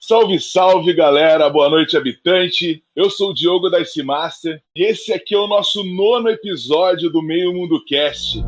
Salve, salve, galera! Boa noite, habitante! Eu sou o Diogo da Ice Master e esse aqui é o nosso 9º episódio do Meio Mundo Cast.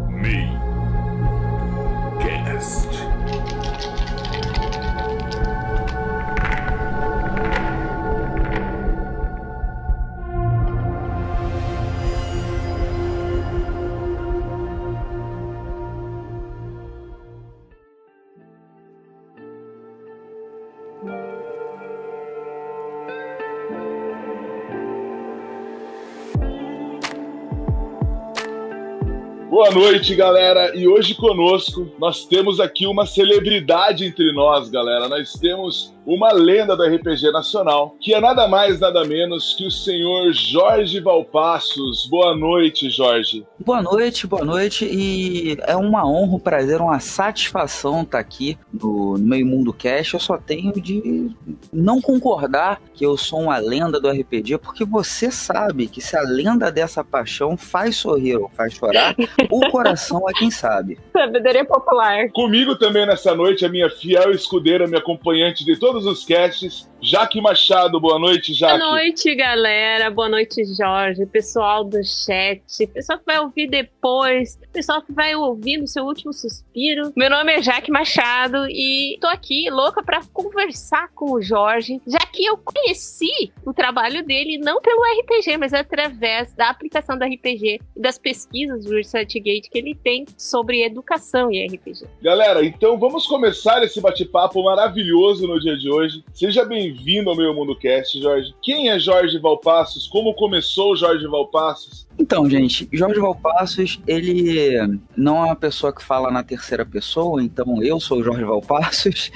Boa noite, galera, e hoje conosco nós temos aqui uma celebridade entre nós, galera. Nós temos uma lenda do RPG nacional, que é nada mais, nada menos que o senhor Jorge Valpassos. Boa noite, Jorge. Boa noite, e é uma honra, um prazer, uma satisfação estar aqui no Meio Mundo Cast. Eu só tenho de não concordar que eu sou uma lenda do RPG, porque você sabe que se a lenda dessa paixão faz sorrir ou faz chorar, o coração é quem sabe. Sabedoria popular. Comigo também nessa noite, a minha fiel escudeira, minha acompanhante de todos os casts, Jaque Machado. Boa noite, Jaque. Boa noite, galera. Boa noite, Jorge. Pessoal do chat. Pessoal que vai ouvir depois. Pessoal que vai ouvir no seu último suspiro. Meu nome é Jaque Machado e tô aqui louca pra conversar com o Jorge, já que eu conheci o trabalho dele não pelo RPG, mas através da aplicação do RPG e das pesquisas do ResearchGate que ele tem sobre educação e RPG. Galera, então vamos começar esse bate-papo maravilhoso no dia de hoje. Seja bem-vindo ao Meu Mundo Cast, Jorge. Quem é Jorge Valpassos? Como começou o Jorge Valpassos? Então, gente, Jorge Valpassos, ele não é uma pessoa que fala na terceira pessoa, então eu sou o Jorge Valpassos,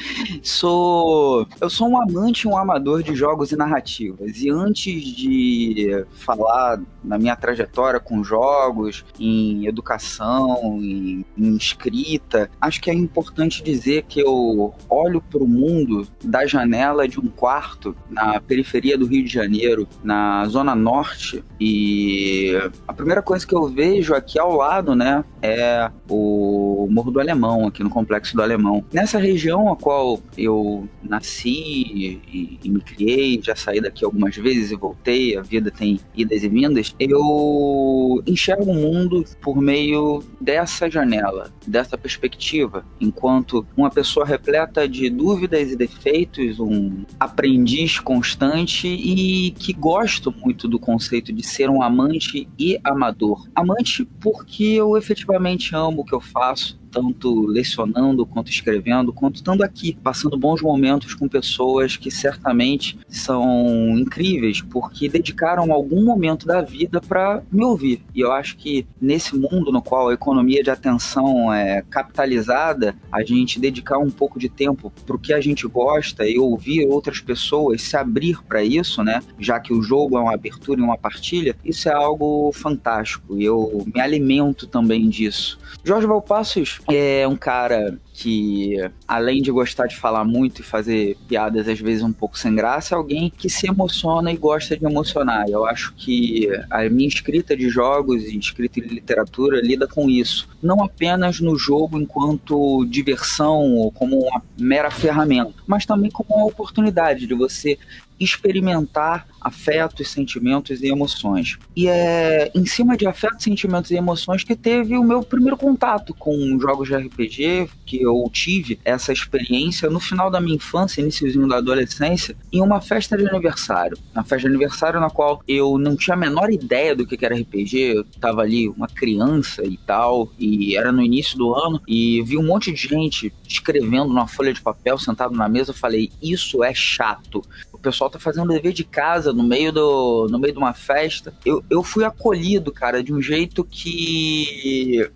eu sou um amante, um amador de jogos e narrativas, e antes de falar na minha trajetória com jogos, em educação, em escrita, acho que é importante dizer que eu olho para o mundo da janela de um quarto na periferia do Rio de Janeiro, na Zona Norte, e a primeira coisa que eu vejo aqui ao lado, né, é o Morro do Alemão, aqui no Complexo do Alemão. Nessa região a qual eu nasci e me criei, já saí daqui algumas vezes e voltei, a vida tem idas e vindas, eu enxergo o mundo por meio dessa janela, dessa perspectiva, enquanto uma pessoa repleta de dúvidas e defeitos, um aprendiz constante e que gosto muito do conceito de ser um amante e amador. Amante porque eu efetivamente amo o que eu faço, tanto lecionando, quanto escrevendo, quanto estando aqui, passando bons momentos com pessoas que certamente são incríveis, porque dedicaram algum momento da vida para me ouvir. E eu acho que nesse mundo no qual a economia de atenção é capitalizada, a gente dedicar um pouco de tempo para o que a gente gosta e ouvir outras pessoas, se abrir para isso, né? Já que o jogo é uma abertura e uma partilha, isso é algo fantástico e eu me alimento também disso. Jorge Valpassos é um cara que, além de gostar de falar muito e fazer piadas às vezes um pouco sem graça, é alguém que se emociona e gosta de emocionar. Eu acho que a minha escrita de jogos e escrita de literatura lida com isso. Não apenas no jogo enquanto diversão ou como uma mera ferramenta, mas também como uma oportunidade de você experimentar afetos, sentimentos e emoções. E é em cima de afetos, sentimentos e emoções que teve o meu primeiro contato com jogos de RPG, que eu tive essa experiência no final da minha infância, iniciozinho da adolescência, em uma festa de aniversário. Uma festa de aniversário na qual eu não tinha a menor ideia do que era RPG, eu tava ali uma criança e tal, e era no início do ano, e vi um monte de gente escrevendo numa folha de papel, sentado na mesa. Eu falei, isso é chato. O pessoal tá fazendo dever de casa no meio de uma festa. Eu fui acolhido, cara, de um jeito que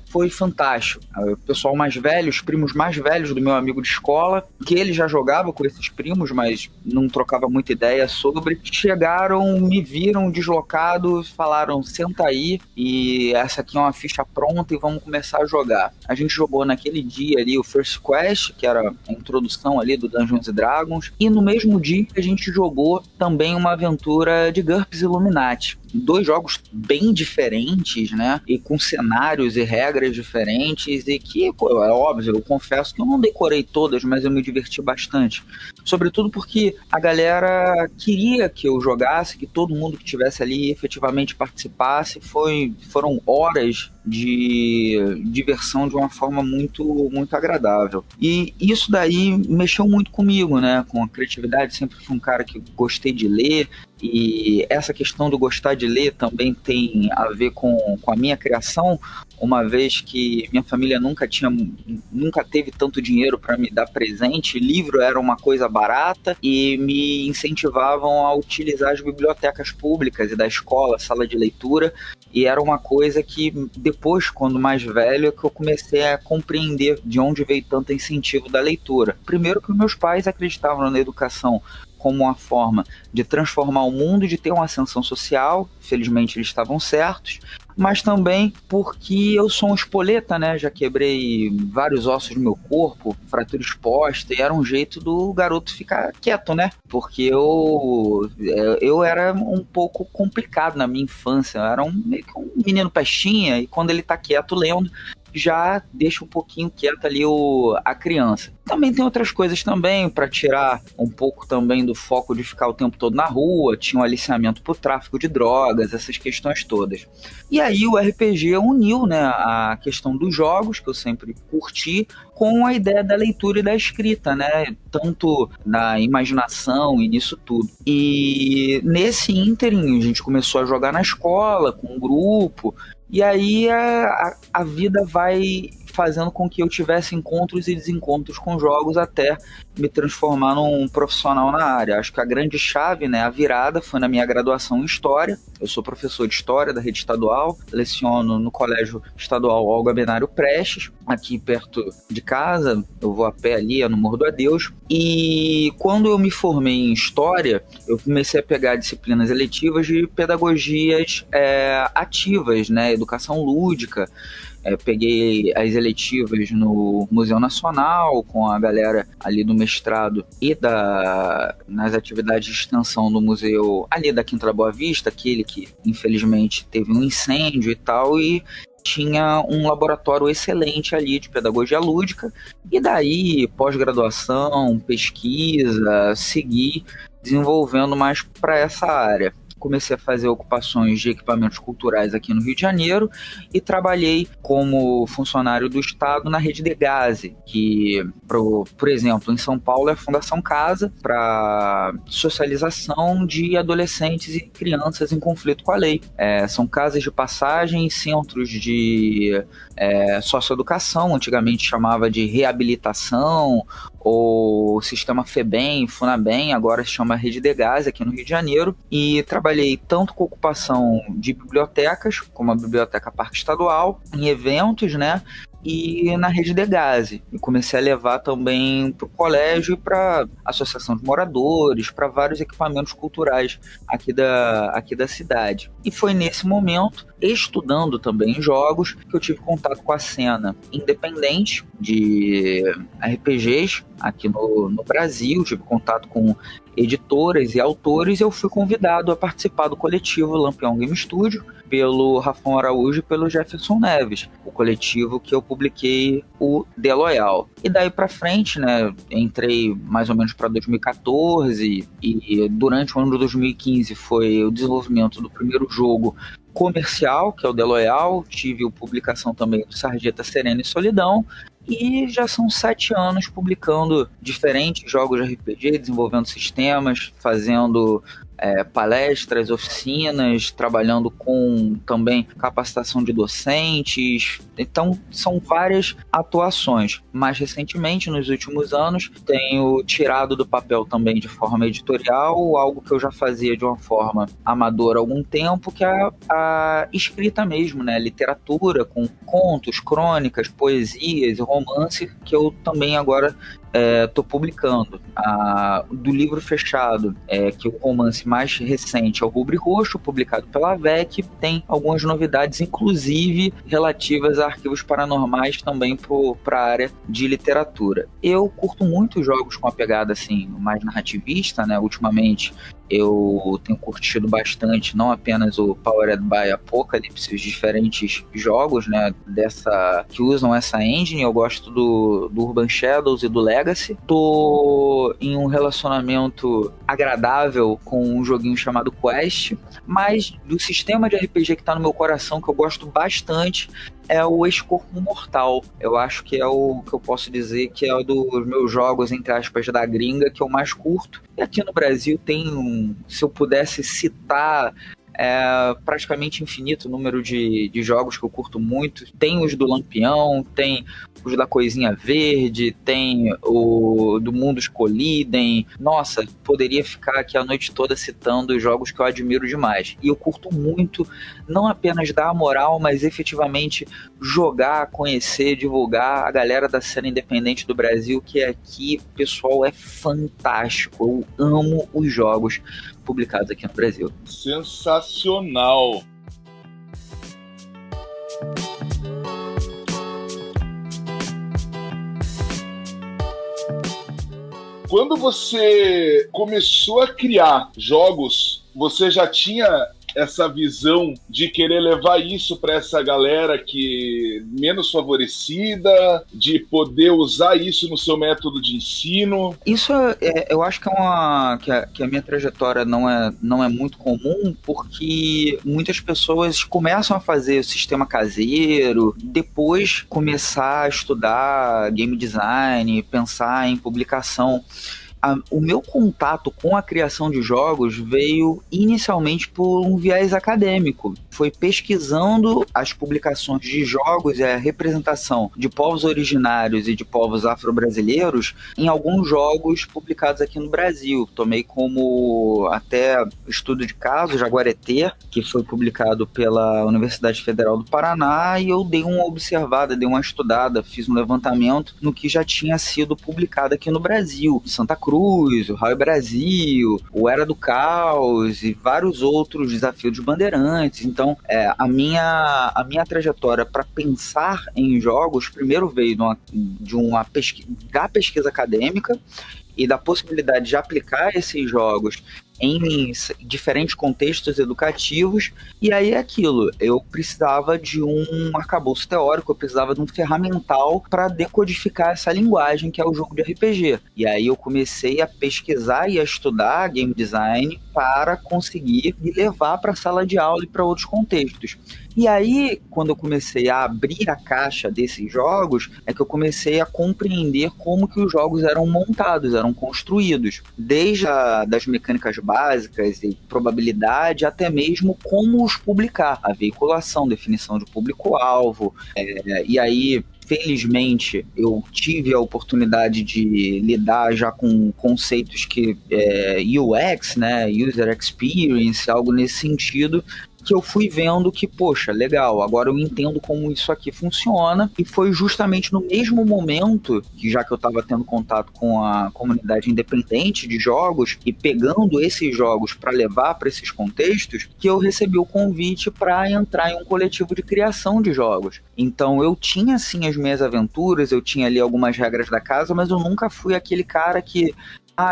foi fantástico. O pessoal mais velho, os primos mais velhos do meu amigo de escola, que ele já jogava com esses primos, mas não trocava muita ideia sobre, chegaram, me viram deslocado, falaram, senta aí, e essa aqui é uma ficha pronta e vamos começar a jogar. A gente jogou naquele dia ali o First Quest, que era a introdução ali do Dungeons & Dragons, e no mesmo dia a gente jogou também uma aventura de GURPS Illuminati. dois jogos bem diferentes, né? E com cenários e regras diferentes, e que, pô, é óbvio, eu confesso que eu não decorei todas, mas eu me diverti bastante. Sobretudo porque a galera queria que eu jogasse, que todo mundo que estivesse ali efetivamente participasse. Foram horas de diversão de uma forma muito, muito agradável. E isso daí mexeu muito comigo, né? Com a criatividade, sempre fui um cara que gostei de ler, e essa questão do gostar de ler também tem a ver com a minha criação, uma vez que minha família nunca teve tanto dinheiro para me dar presente. Livro era uma coisa barata e me incentivavam a utilizar as bibliotecas públicas e da escola, sala de leitura, e era uma coisa que depois, quando mais velho, é que eu comecei a compreender de onde veio tanto incentivo da leitura. Primeiro que meus pais acreditavam na educação como uma forma de transformar o mundo e de ter uma ascensão social. Felizmente eles estavam certos, mas também porque eu sou um espoleta, né? Já quebrei vários ossos do meu corpo, fratura exposta, e era um jeito do garoto ficar quieto, né? Porque eu era um pouco complicado na minha infância, eu era meio que um menino pestinha, e quando ele tá quieto lendo, já deixa um pouquinho quieto ali a criança. Também tem outras coisas também, para tirar um pouco também do foco de ficar o tempo todo na rua. Tinha um aliciamento pro tráfico de drogas, essas questões todas. E aí o RPG uniu, né, a questão dos jogos, que eu sempre curti, com a ideia da leitura e da escrita, né, tanto na imaginação e nisso tudo. E nesse ínterim a gente começou a jogar na escola, com um grupo, e aí a vida vai fazendo com que eu tivesse encontros e desencontros com jogos até me transformar num profissional na área. Acho que a grande chave, né, a virada, foi na minha graduação em História. Eu sou professor de História da rede estadual, leciono no Colégio Estadual Olga Benário Prestes, aqui perto de casa. Eu vou a pé ali, no Morro do Adeus. E quando eu me formei em História, eu comecei a pegar disciplinas eletivas de pedagogias ativas, né, educação lúdica. Peguei as eletivas no Museu Nacional, com a galera ali do mestrado, e nas atividades de extensão do museu ali da Quinta da Boa Vista, aquele que infelizmente teve um incêndio e tal, e tinha um laboratório excelente ali de pedagogia lúdica. E daí, pós-graduação, pesquisa, segui desenvolvendo mais para essa área. Comecei a fazer ocupações de equipamentos culturais aqui no Rio de Janeiro e trabalhei como funcionário do Estado na Rede Degase, que, por exemplo, em São Paulo é a Fundação Casa, para socialização de adolescentes e crianças em conflito com a lei. São casas de passagem, centros de socioeducação, antigamente chamava de reabilitação, ou sistema FEBEM, FUNABEM, agora se chama Rede Degase aqui no Rio de Janeiro, e trabalhei tanto com ocupação de bibliotecas, como a Biblioteca Parque Estadual, em eventos, né, e na Rede Degase. E comecei a levar também para o colégio e para associação de moradores, para vários equipamentos culturais aqui da cidade. E foi nesse momento, estudando também jogos, que eu tive contato com a cena independente de RPGs aqui no Brasil. Tive contato com editoras e autores, e eu fui convidado a participar do coletivo Lampião Game Studio, pelo Rafão Araújo e pelo Jefferson Neves, o coletivo que eu publiquei o The Loyal. E daí pra frente, né, entrei mais ou menos para 2014, e durante o ano de 2015 foi o desenvolvimento do primeiro jogo comercial, que é o The Loyal. Tive a publicação também do Sarjeta Serena e Solidão, e já são 7 anos publicando diferentes jogos de RPG, desenvolvendo sistemas, fazendo palestras, oficinas, trabalhando com também capacitação de docentes. Então são várias atuações. Mais recentemente, nos últimos anos, tenho tirado do papel também de forma editorial algo que eu já fazia de uma forma amadora há algum tempo, que é a escrita mesmo, né? Literatura com contos, crônicas, poesias e romance, que eu também agora estou publicando. Do livro fechado, que o romance mais recente é o Rubre Roxo, publicado pela AVEC, tem algumas novidades, inclusive relativas a arquivos paranormais também para a área de literatura. Eu curto muito jogos com a pegada assim, mais narrativista, né? Ultimamente eu tenho curtido bastante, não apenas o Powered by Apocalypse, os diferentes jogos, né, que usam essa engine. Eu gosto do Urban Shadows e do Legacy. Tô em um relacionamento agradável com um joguinho chamado Quest, mas do sistema de RPG que tá no meu coração, que eu gosto bastante, é o Ex-Corpo Mortal. Eu acho que é o que eu posso dizer que é um dos meus jogos, entre aspas, da gringa, que eu mais curto. E aqui no Brasil tem se eu pudesse citar, praticamente infinito número de jogos que eu curto muito. Tem os do Lampião, tem os da Coisinha Verde, tem o do Mundos Colidem. Nossa, poderia ficar aqui a noite toda citando os jogos que eu admiro demais. E eu curto muito, não apenas dar moral, mas efetivamente jogar, conhecer, divulgar a galera da cena independente do Brasil, que aqui, pessoal, é fantástico. Eu amo os jogos publicados aqui no Brasil. Sensacional! Quando você começou a criar jogos, você já tinha essa visão de querer levar isso para essa galera que menos favorecida, de poder usar isso no seu método de ensino? Isso eu acho que que a minha trajetória não é muito comum, porque muitas pessoas começam a fazer o sistema caseiro, depois começar a estudar game design, pensar em publicação. O meu contato com a criação de jogos veio inicialmente por um viés acadêmico. Foi pesquisando as publicações de jogos e a representação de povos originários e de povos afro-brasileiros em alguns jogos publicados aqui no Brasil. Tomei como até estudo de caso Jaguareté, que foi publicado pela Universidade Federal do Paraná, e eu dei uma observada, dei uma estudada, fiz um levantamento no que já tinha sido publicado aqui no Brasil. Santa Cruz, o Raio Brasil, o Era do Caos e vários outros desafios dos Bandeirantes. Então, a minha trajetória para pensar em jogos primeiro veio da pesquisa acadêmica e da possibilidade de aplicar esses jogos em diferentes contextos educativos. E aí é aquilo, eu precisava de um arcabouço teórico, eu precisava de um ferramental para decodificar essa linguagem que é o jogo de RPG. E aí eu comecei a pesquisar e a estudar game design para conseguir me levar para a sala de aula e para outros contextos. E aí, quando eu comecei a abrir a caixa desses jogos, é que eu comecei a compreender como que os jogos eram montados, eram construídos. Desde das mecânicas básicas e probabilidade, até mesmo como os publicar. A veiculação, definição de público-alvo. E aí, felizmente, eu tive a oportunidade de lidar já com conceitos que UX, né, User Experience, algo nesse sentido, que eu fui vendo que, poxa, legal, agora eu entendo como isso aqui funciona. E foi justamente no mesmo momento, que já que eu estava tendo contato com a comunidade independente de jogos e pegando esses jogos para levar para esses contextos, que eu recebi o convite para entrar em um coletivo de criação de jogos. Então eu tinha sim as minhas aventuras, eu tinha ali algumas regras da casa, mas eu nunca fui aquele cara que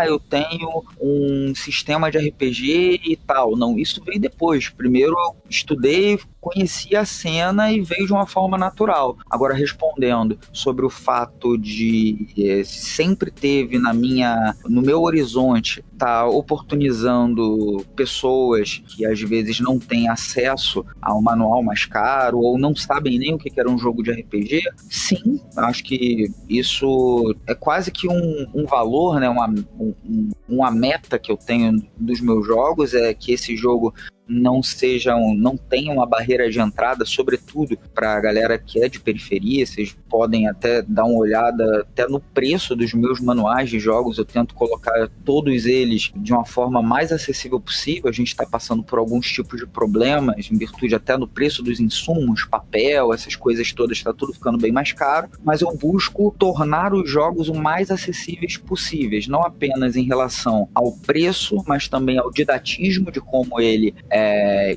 eu tenho um sistema de RPG e tal. Não, isso veio depois. Primeiro eu estudei, conheci a cena e veio de uma forma natural. Agora, respondendo sobre o fato de sempre teve no meu horizonte tá oportunizando pessoas que às vezes não têm acesso a um manual mais caro ou não sabem nem o que era um jogo de RPG, sim, acho que isso é quase que um valor, né, uma meta que eu tenho dos meus jogos, é que esse jogo não tenha uma barreira de entrada, sobretudo para a galera que é de periferia. Vocês podem até dar uma olhada até no preço dos meus manuais de jogos. Eu tento colocar todos eles de uma forma mais acessível possível. A gente está passando por alguns tipos de problemas, em virtude até do preço dos insumos, papel, essas coisas todas, está tudo ficando bem mais caro, mas eu busco tornar os jogos o mais acessíveis possíveis, não apenas em relação ao preço, mas também ao didatismo de como ele é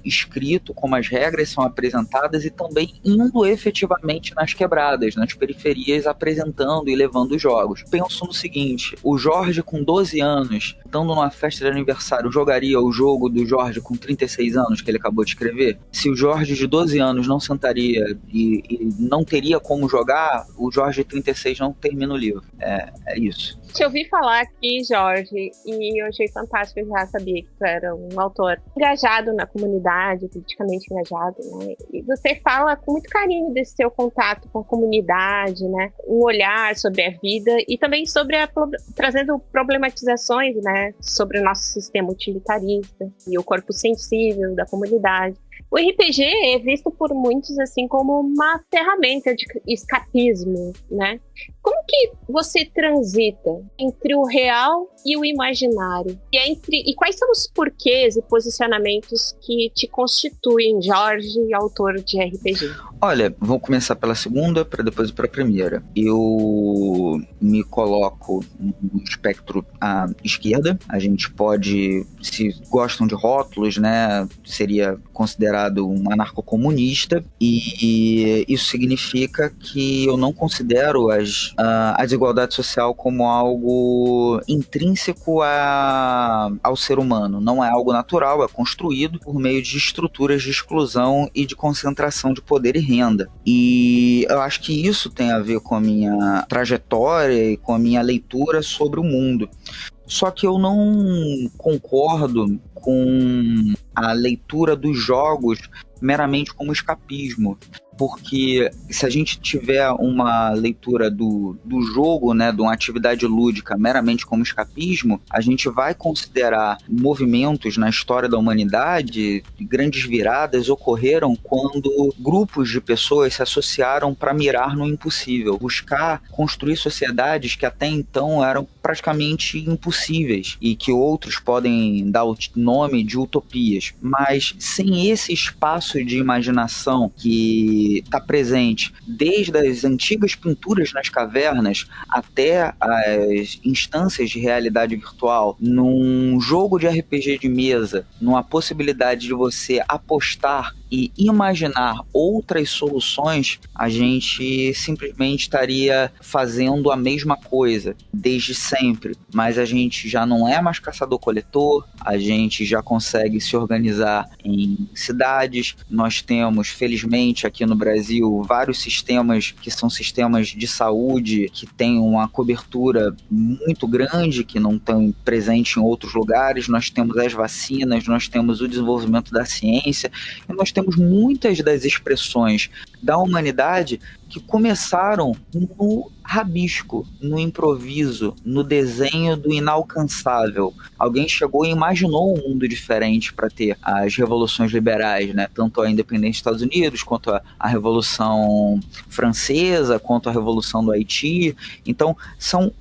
escrito como as regras são apresentadas e também indo efetivamente nas quebradas, nas periferias, apresentando e levando os jogos. Penso no seguinte, o Jorge com 12 anos, estando numa festa de aniversário, jogaria o jogo do Jorge com 36 anos que ele acabou de escrever? Se o Jorge de 12 anos não sentaria e não teria como jogar, o Jorge de 36 não termina o livro. É isso. Te ouvi falar aqui, Jorge, e eu achei fantástico, eu já sabia que tu era um autor engajado na comunidade, politicamente engajado, né? E você fala com muito carinho desse seu contato com a comunidade, né? Um olhar sobre a vida e também sobre trazendo problematizações, né? Sobre o nosso sistema utilitarista e o corpo sensível da comunidade. O RPG é visto por muitos assim como uma ferramenta de escapismo, né? Como que você transita entre o real e o imaginário? E quais são os porquês e posicionamentos que te constituem, Jorge, autor de RPG? Olha, vou começar pela segunda, para depois ir para a primeira. Eu me coloco no espectro à esquerda. A gente pode, se gostam de rótulos, né, seria considerado um anarcocomunista, e isso significa que eu não considero a desigualdade social como algo intrínseco ao ser humano. Não é algo natural, é construído por meio de estruturas de exclusão e de concentração de poder e renda. E eu acho que isso tem a ver com a minha trajetória e com a minha leitura sobre o mundo. Só que eu não concordo com a leitura dos jogos meramente como escapismo, porque se a gente tiver uma leitura do jogo, né, de uma atividade lúdica meramente como escapismo, a gente vai considerar movimentos na história da humanidade, grandes viradas ocorreram quando grupos de pessoas se associaram para mirar no impossível, buscar construir sociedades que até então eram praticamente impossíveis e que outros podem dar o nome de utopias. Mas sem esse espaço de imaginação que está presente desde as antigas pinturas nas cavernas até as instâncias de realidade virtual, num jogo de RPG de mesa, numa possibilidade de você apostar e imaginar outras soluções, a gente simplesmente estaria fazendo a mesma coisa desde sempre, mas a gente já não é mais caçador-coletor, a gente já consegue se organizar em cidades, nós temos, felizmente, aqui no Brasil, vários sistemas que são sistemas de saúde que têm uma cobertura muito grande, que não estão presentes em outros lugares, nós temos as vacinas, nós temos o desenvolvimento da ciência, e nós temos muitas das expressões da humanidade que começaram no rabisco, no improviso, no desenho do inalcançável. Alguém chegou e imaginou um mundo diferente para ter as revoluções liberais, né? Tanto a independência dos Estados Unidos, quanto a Revolução Francesa, quanto a Revolução do Haiti. Então, são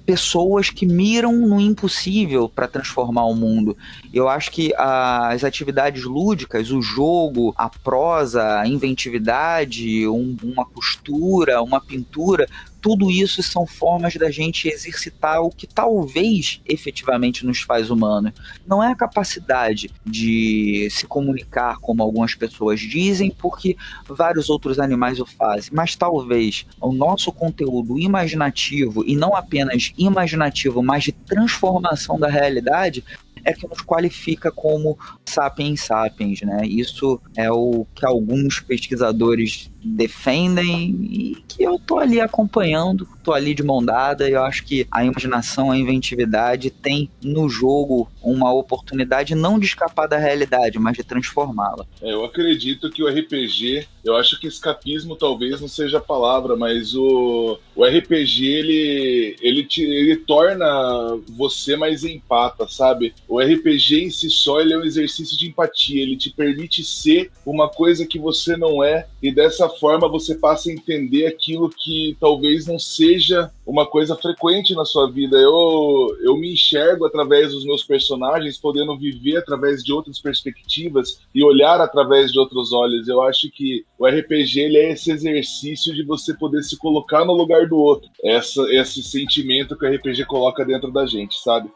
pessoas que miram no impossível para transformar o mundo. Eu acho que as atividades lúdicas, o jogo, a prosa, a inventividade, uma costura, uma pintura, tudo isso são formas da gente exercitar o que talvez efetivamente nos faz humanos. Não é a capacidade de se comunicar, como algumas pessoas dizem, porque vários outros animais o fazem, mas talvez o nosso conteúdo imaginativo, e não apenas imaginativo, mas de transformação da realidade, é que nos qualifica como sapiens sapiens, né? Isso é o que alguns pesquisadores defendem e que eu tô ali acompanhando, tô ali de mão dada, e eu acho que a imaginação, a inventividade tem no jogo uma oportunidade não de escapar da realidade, mas de transformá-la. Eu acredito que o RPG, eu acho que escapismo talvez não seja a palavra, mas o RPG ele torna você mais empata, sabe? O RPG em si só ele é um exercício de empatia, ele te permite ser uma coisa que você não é, e dessa forma você passa a entender aquilo que talvez não seja uma coisa frequente na sua vida. Eu me enxergo através dos meus personagens, podendo viver através de outras perspectivas e olhar através de outros olhos. Eu acho que o RPG ele é esse exercício de você poder se colocar no lugar do outro. Esse sentimento que o RPG coloca dentro da gente, sabe?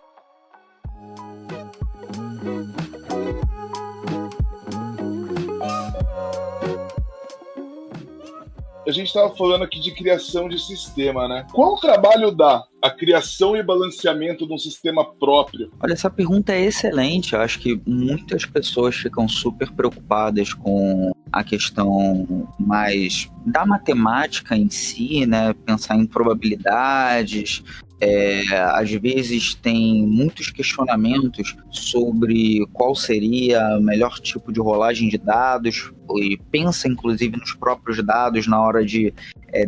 a gente estava falando aqui de criação de sistema, né? Qual o trabalho dá a criação e balanceamento de um sistema próprio? Olha, essa pergunta é excelente. Eu acho que muitas pessoas ficam super preocupadas com a questão mais da matemática em si, né? Pensar em probabilidades. Às vezes tem muitos questionamentos sobre qual seria o melhor tipo de rolagem de dados, e pensa inclusive nos próprios dados na hora de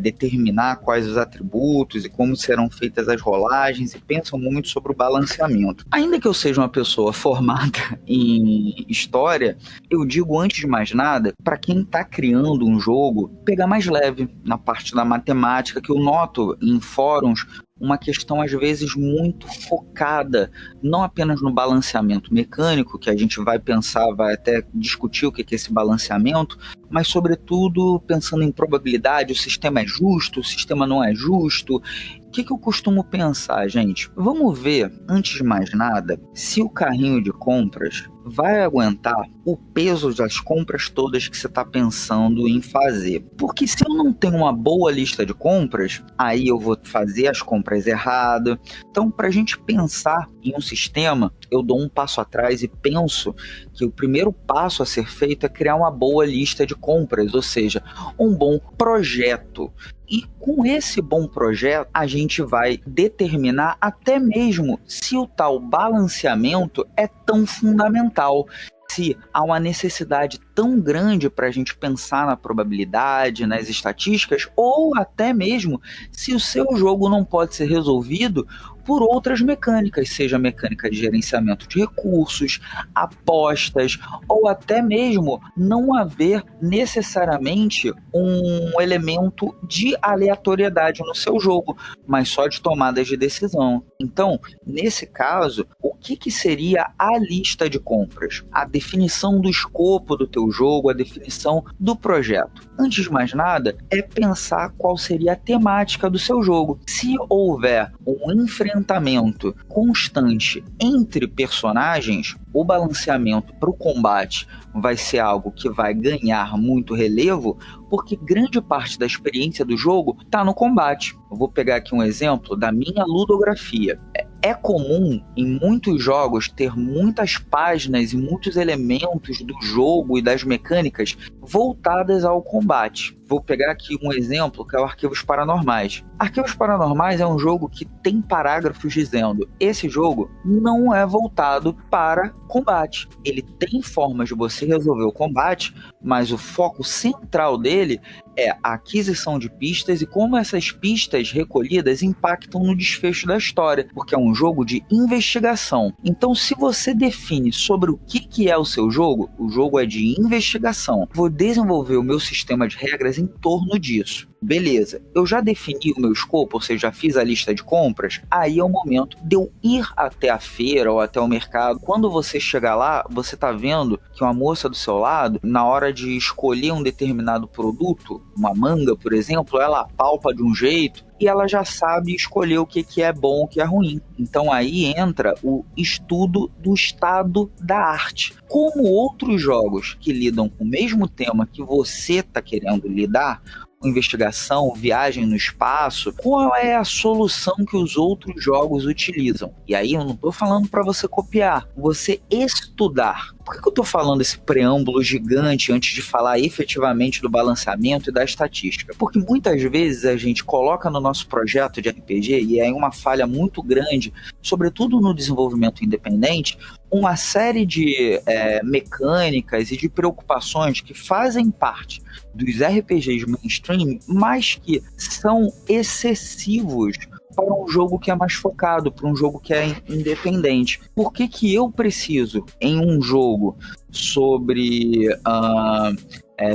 determinar quais os atributos e como serão feitas as rolagens, e pensam muito sobre o balanceamento. Ainda que eu seja uma pessoa formada em história, eu digo antes de mais nada, para quem está criando um jogo, pegar mais leve na parte da matemática, que eu noto em fóruns uma questão às vezes muito focada, não apenas no balanceamento mecânico, que a gente vai pensar, vai até discutir o que é esse balanceamento, mas sobretudo pensando em probabilidade, o sistema é justo, o sistema não é justo. O que eu costumo pensar, gente? Vamos ver, antes de mais nada, se o carrinho de compras vai aguentar o peso das compras todas que você está pensando em fazer. Porque se eu não tenho uma boa lista de compras, aí eu vou fazer as compras erradas. Então, para a gente pensar em um sistema, eu dou um passo atrás e penso que o primeiro passo a ser feito é criar uma boa lista de compras, ou seja, um bom projeto. E com esse bom projeto, a gente vai determinar até mesmo se o tal balanceamento é tão fundamental, se há uma necessidade tão grande para a gente pensar na probabilidade, nas estatísticas, ou até mesmo se o seu jogo não pode ser resolvido por outras mecânicas, seja mecânica de gerenciamento de recursos, apostas, ou até mesmo não haver necessariamente um elemento de aleatoriedade no seu jogo, mas só de tomadas de decisão. Então, nesse caso, o que seria a lista de compras? A definição do escopo do teu jogo, a definição do projeto. Antes de mais nada, é pensar qual seria a temática do seu jogo. Se houver um enfrentamento constante entre personagens, o balanceamento para o combate vai ser algo que vai ganhar muito relevo, porque grande parte da experiência do jogo está no combate. Eu vou pegar aqui um exemplo da minha ludografia. É comum em muitos jogos ter muitas páginas e muitos elementos do jogo e das mecânicas voltadas ao combate. Vou pegar aqui um exemplo que é o Arquivos Paranormais. Arquivos Paranormais é um jogo que tem parágrafos dizendo: esse jogo não é voltado para combate. Ele tem formas de você resolver o combate, mas o foco central dele é a aquisição de pistas e como essas pistas recolhidas impactam no desfecho da história, porque é um jogo de investigação. Então, se você define sobre o que é o jogo é de investigação. Vou desenvolver o meu sistema de regras em torno disso. Beleza, eu já defini o meu escopo, ou seja, já fiz a lista de compras, aí é o momento de eu ir até a feira ou até o mercado. Quando você chegar lá, você tá vendo que uma moça do seu lado, na hora de escolher um determinado produto, uma manga, por exemplo, ela apalpa de um jeito e ela já sabe escolher o que é bom, o que é ruim. Então aí entra o estudo do estado da arte. Como outros jogos que lidam com o mesmo tema que você está querendo lidar, investigação, viagem no espaço, qual é a solução que os outros jogos utilizam? E aí eu não estou falando para você copiar, você estudar. Por que eu estou falando esse preâmbulo gigante antes de falar efetivamente do balanceamento e da estatística? Porque muitas vezes a gente coloca no nosso projeto de RPG, e é uma falha muito grande, sobretudo no desenvolvimento independente, uma série de mecânicas e de preocupações que fazem parte dos RPGs mainstream, mas que são excessivos para um jogo que é mais focado, para um jogo que é independente. Por que eu preciso, em um jogo sobre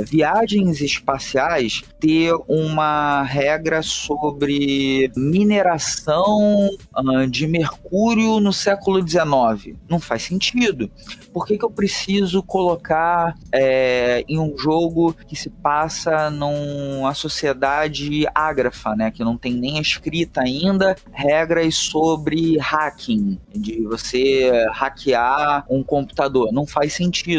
viagens espaciais, ter uma regra sobre mineração de mercúrio no século XIX? Não faz sentido. Por que eu preciso colocar em um jogo que se passa numa sociedade ágrafa, né, que não tem nem escrita ainda, regras sobre hacking, de você hackear um computador? Não faz sentido.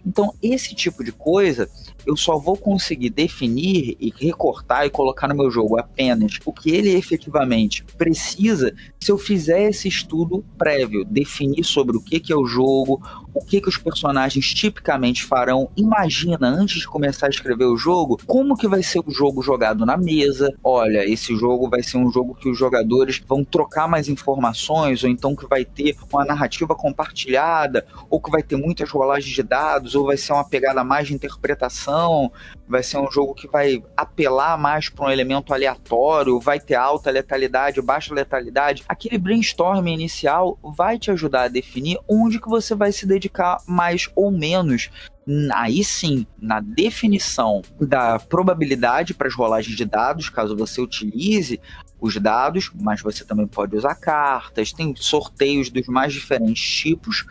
Então, esse tipo de coisa eu só vou conseguir definir e recortar e colocar no meu jogo apenas o que ele efetivamente precisa se eu fizer esse estudo prévio, definir sobre o que é o jogo, o que os personagens tipicamente farão. Imagina, antes de começar a escrever o jogo, como que vai ser o jogo jogado na mesa. Olha, esse jogo vai ser um jogo que os jogadores vão trocar mais informações, ou então que vai ter uma narrativa compartilhada, ou que vai ter muitas rolagens de dados, ou vai ser uma pegada mais de interpretação, vai ser um jogo que vai apelar mais para um elemento aleatório, vai ter alta letalidade, baixa letalidade. Aquele brainstorming inicial vai te ajudar a definir onde que você vai se dedicar mais ou menos. Aí sim, na definição da probabilidade para as rolagens de dados, caso você utilize os dados, mas você também pode usar cartas, tem sorteios dos mais diferentes tipos.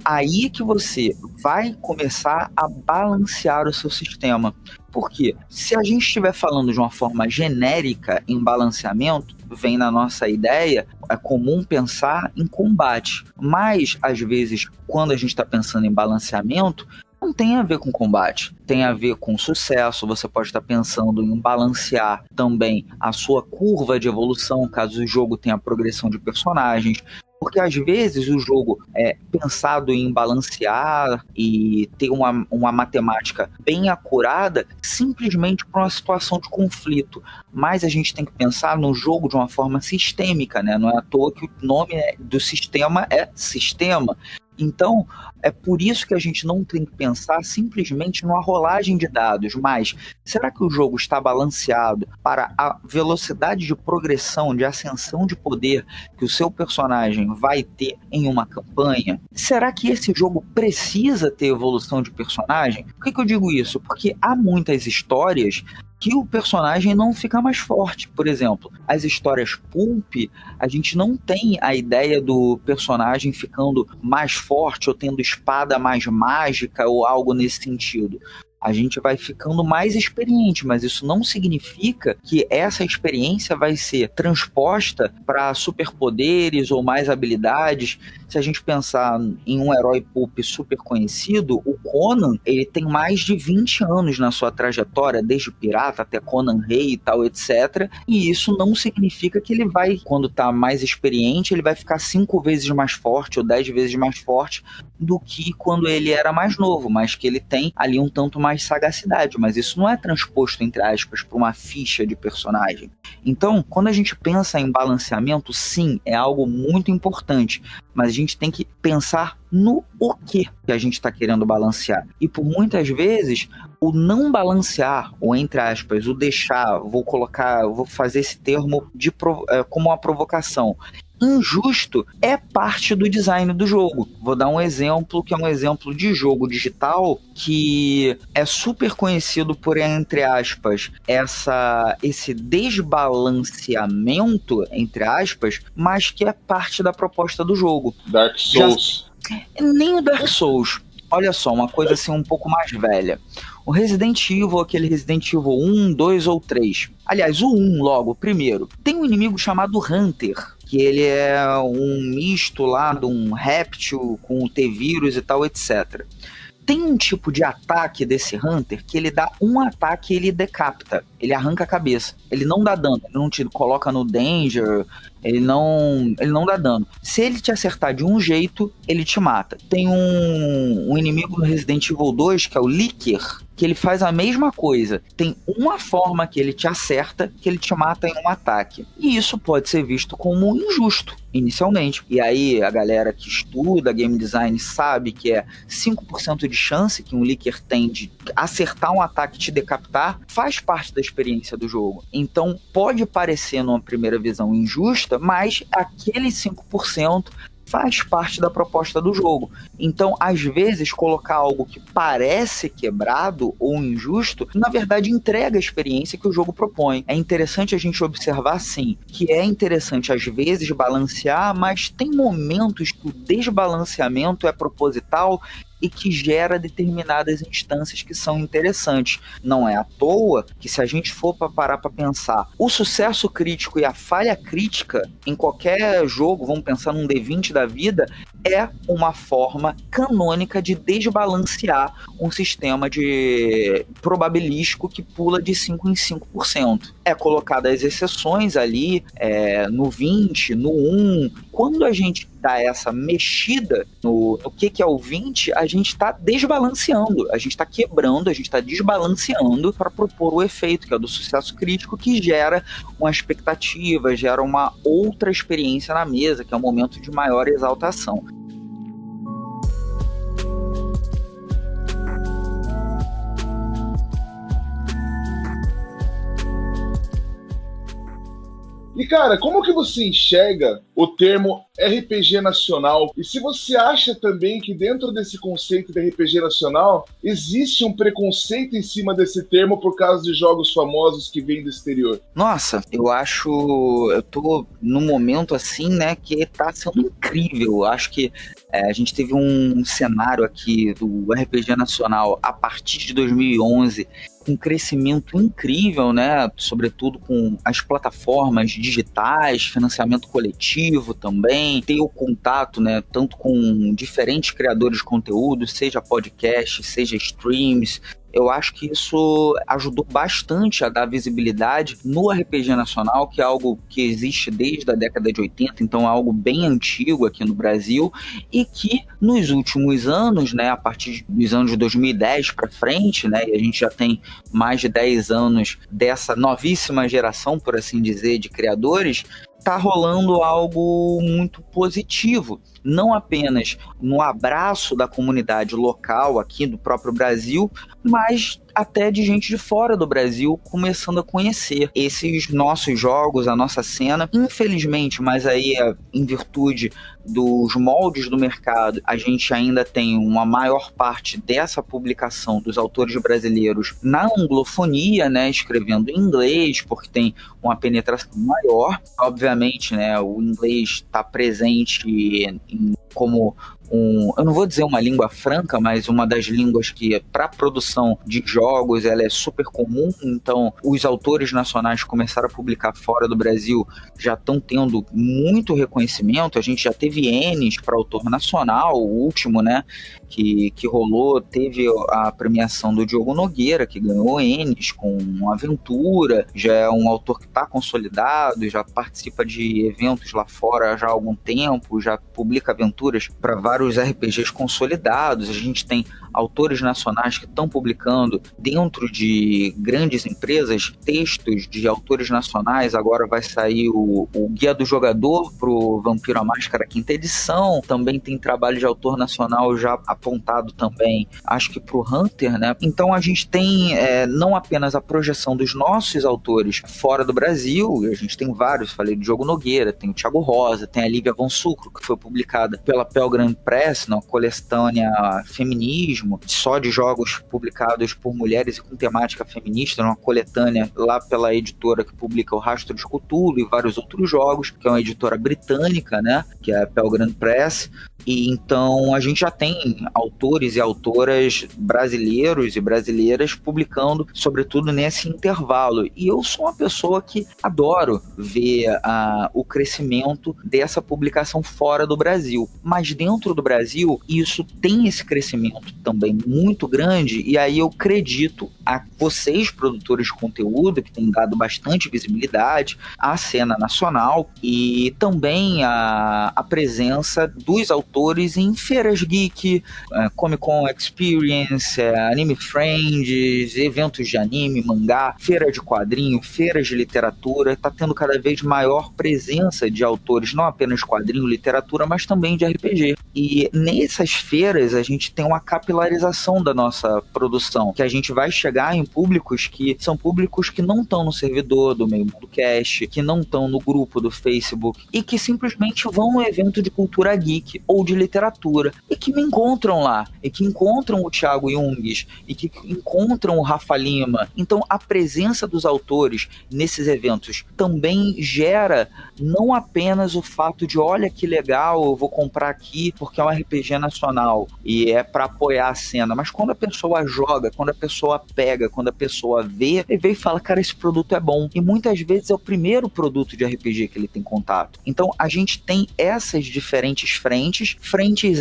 Aí que você vai começar a balancear o seu sistema. Porque se a gente estiver falando de uma forma genérica em balanceamento, vem na nossa ideia, é comum pensar em combate. Mas, às vezes, quando a gente está pensando em balanceamento, não tem a ver com combate, tem a ver com sucesso. Você pode estar pensando em balancear também a sua curva de evolução, caso o jogo tenha progressão de personagens. Porque às vezes o jogo é pensado em balancear e ter uma matemática bem acurada simplesmente para uma situação de conflito. Mas a gente tem que pensar no jogo de uma forma sistêmica, né? Não é à toa que o nome do sistema é sistema. Então, é por isso que a gente não tem que pensar simplesmente numa rolagem de dados, mas será que o jogo está balanceado para a velocidade de progressão, de ascensão de poder que o seu personagem vai ter em uma campanha? Será que esse jogo precisa ter evolução de personagem? Por que eu digo isso? Porque há muitas histórias que o personagem não fica mais forte. Por exemplo, as histórias pulp, a gente não tem a ideia do personagem ficando mais forte ou tendo espada mais mágica ou algo nesse sentido. A gente vai ficando mais experiente, mas isso não significa que essa experiência vai ser transposta para superpoderes ou mais habilidades. Se a gente pensar em um herói pulp super conhecido, o Conan, ele tem mais de 20 anos na sua trajetória, desde pirata até Conan Rei e tal, etc. E isso não significa que ele vai, quando tá mais experiente, ele vai ficar 5 vezes mais forte ou 10 vezes mais forte do que quando ele era mais novo, mas que ele tem ali um tanto mais sagacidade, mas isso não é transposto, entre aspas, para uma ficha de personagem. Então, quando a gente pensa em balanceamento, sim, é algo muito importante, mas a gente tem que pensar no o que a gente está querendo balancear. E por muitas vezes, o não balancear, ou entre aspas, o deixar, vou fazer esse termo como uma provocação, injusto, é parte do design do jogo. Vou dar um exemplo, que é um exemplo de jogo digital que é super conhecido por, entre aspas, esse desbalanceamento, entre aspas, mas que é parte da proposta do jogo. Dark Souls. Nem o Dark Souls. Olha só, uma coisa assim um pouco mais velha. O Resident Evil, aquele Resident Evil 1, 2 ou 3. Aliás, o 1 logo, primeiro. Tem um inimigo chamado Hunter, que ele é um misto lá de um réptil com o T-vírus e tal, etc. Tem um tipo de ataque desse Hunter que ele dá um ataque e ele decapita, ele arranca a cabeça. Ele não dá dano, ele não te coloca no danger, ele não dá dano. Se ele te acertar de um jeito, ele te mata. Tem um inimigo no Resident Evil 2, que é o Licker, que ele faz a mesma coisa. Tem uma forma que ele te acerta, que ele te mata em um ataque. E isso pode ser visto como injusto, inicialmente. E aí a galera que estuda game design sabe que é 5% de chance que um Licker tem de acertar um ataque e te decapitar, faz parte da experiência do jogo. Então pode parecer numa primeira visão injusta, mas aquele 5% faz parte da proposta do jogo. Então, às vezes, colocar algo que parece quebrado ou injusto, na verdade, entrega a experiência que o jogo propõe. É interessante a gente observar, sim, que é interessante, às vezes, balancear, mas tem momentos que o desbalanceamento é proposital e que gera determinadas instâncias que são interessantes. Não é à toa que, se a gente for para parar para pensar, o sucesso crítico e a falha crítica em qualquer jogo, vamos pensar num D20 da vida, é uma forma canônica de desbalancear um sistema de probabilístico que pula de 5 em 5%. É colocado as exceções ali, no 20, no 1. Quando a gente dá essa mexida no que é o 20, a gente está desbalanceando, a gente está quebrando, a gente está desbalanceando para propor o efeito, que é o do sucesso crítico, que gera uma expectativa, gera uma outra experiência na mesa, que é um momento de maior exaltação. E, cara, como que você enxerga o termo RPG nacional? E se você acha também que dentro desse conceito de RPG nacional existe um preconceito em cima desse termo por causa de jogos famosos que vêm do exterior? Nossa, eu tô num momento assim, né, que tá sendo incrível. Eu acho que a gente teve um cenário aqui do RPG nacional a partir de 2011, um crescimento incrível, né? Sobretudo com as plataformas digitais, financiamento coletivo também, ter o contato, né? Tanto com diferentes criadores de conteúdo, seja podcast, seja streams. Eu acho que isso ajudou bastante a dar visibilidade no RPG nacional, que é algo que existe desde a década de 80, então é algo bem antigo aqui no Brasil, e que nos últimos anos, né, a partir dos anos de 2010 para frente, né, e a gente já tem mais de 10 anos dessa novíssima geração, por assim dizer, de criadores, está rolando algo muito positivo, não apenas no abraço da comunidade local aqui do próprio Brasil, mas até de gente de fora do Brasil começando a conhecer esses nossos jogos, a nossa cena. Infelizmente, mas aí em virtude dos moldes do mercado, a gente ainda tem uma maior parte dessa publicação dos autores brasileiros na anglofonia, né, escrevendo em inglês, porque tem uma penetração maior. Obviamente, né, o inglês está presente como eu não vou dizer uma língua franca, mas uma das línguas que, para produção de jogos, ela é super comum. Então, os autores nacionais que começaram a publicar fora do Brasil já estão tendo muito reconhecimento. A gente já teve Enes para autor nacional, o último, né, que rolou, teve a premiação do Diogo Nogueira, que ganhou Enes com Aventura, já é um autor que está consolidado, já participa de eventos lá fora já há algum tempo, já publica aventuras para vários RPGs consolidados. A gente tem autores nacionais que estão publicando dentro de grandes empresas textos de autores nacionais. Agora vai sair o Guia do Jogador para o Vampiro à Máscara, 5ª edição. Também tem trabalho de autor nacional já apontado também, acho que para o Hunter, né? Então a gente tem não apenas a projeção dos nossos autores fora do Brasil, a gente tem vários, falei do Diogo Nogueira, tem o Thiago Rosa, tem a Lívia Von Sucro, que foi publicada pela Pelgrand Press, na coletânea Feminismo, só de jogos publicados por mulheres e com temática feminista, uma coletânea lá pela editora que publica o Rastro de Cthulhu e vários outros jogos, que é uma editora britânica, né, que é a Pelgrand Press. E então a gente já tem autores e autoras brasileiros e brasileiras publicando, sobretudo nesse intervalo. E eu sou uma pessoa que adoro ver o crescimento dessa publicação fora do Brasil. Mas dentro do Brasil, isso tem esse crescimento também muito grande, e aí eu acredito a vocês, produtores de conteúdo, que têm dado bastante visibilidade à cena nacional, e também a presença dos autores em feiras geek, Comic Con Experience, Anime Friends, eventos de anime, mangá, feira de quadrinho, feiras de literatura. Está tendo cada vez maior presença de autores, não apenas de quadrinho, literatura, mas também de RPG. E nessas feiras a gente tem uma capilarização da nossa produção, que a gente vai chegar em públicos que são públicos que não estão no servidor do Meio Mundo Cast, que não estão no grupo do Facebook, e que simplesmente vão no evento de cultura geek ou de literatura, e que me encontram lá, e que encontram o Thiago Junges, e que encontram o Rafa Lima. Então a presença dos autores nesses eventos também gera não apenas o fato de, olha que legal, eu vou comprar aqui porque é um RPG nacional e é para apoiar a cena, mas quando a pessoa joga, quando a pessoa pega, quando a pessoa vê e fala, cara, esse produto é bom, e muitas vezes é o primeiro produto de RPG que ele tem contato. Então a gente tem essas diferentes frentes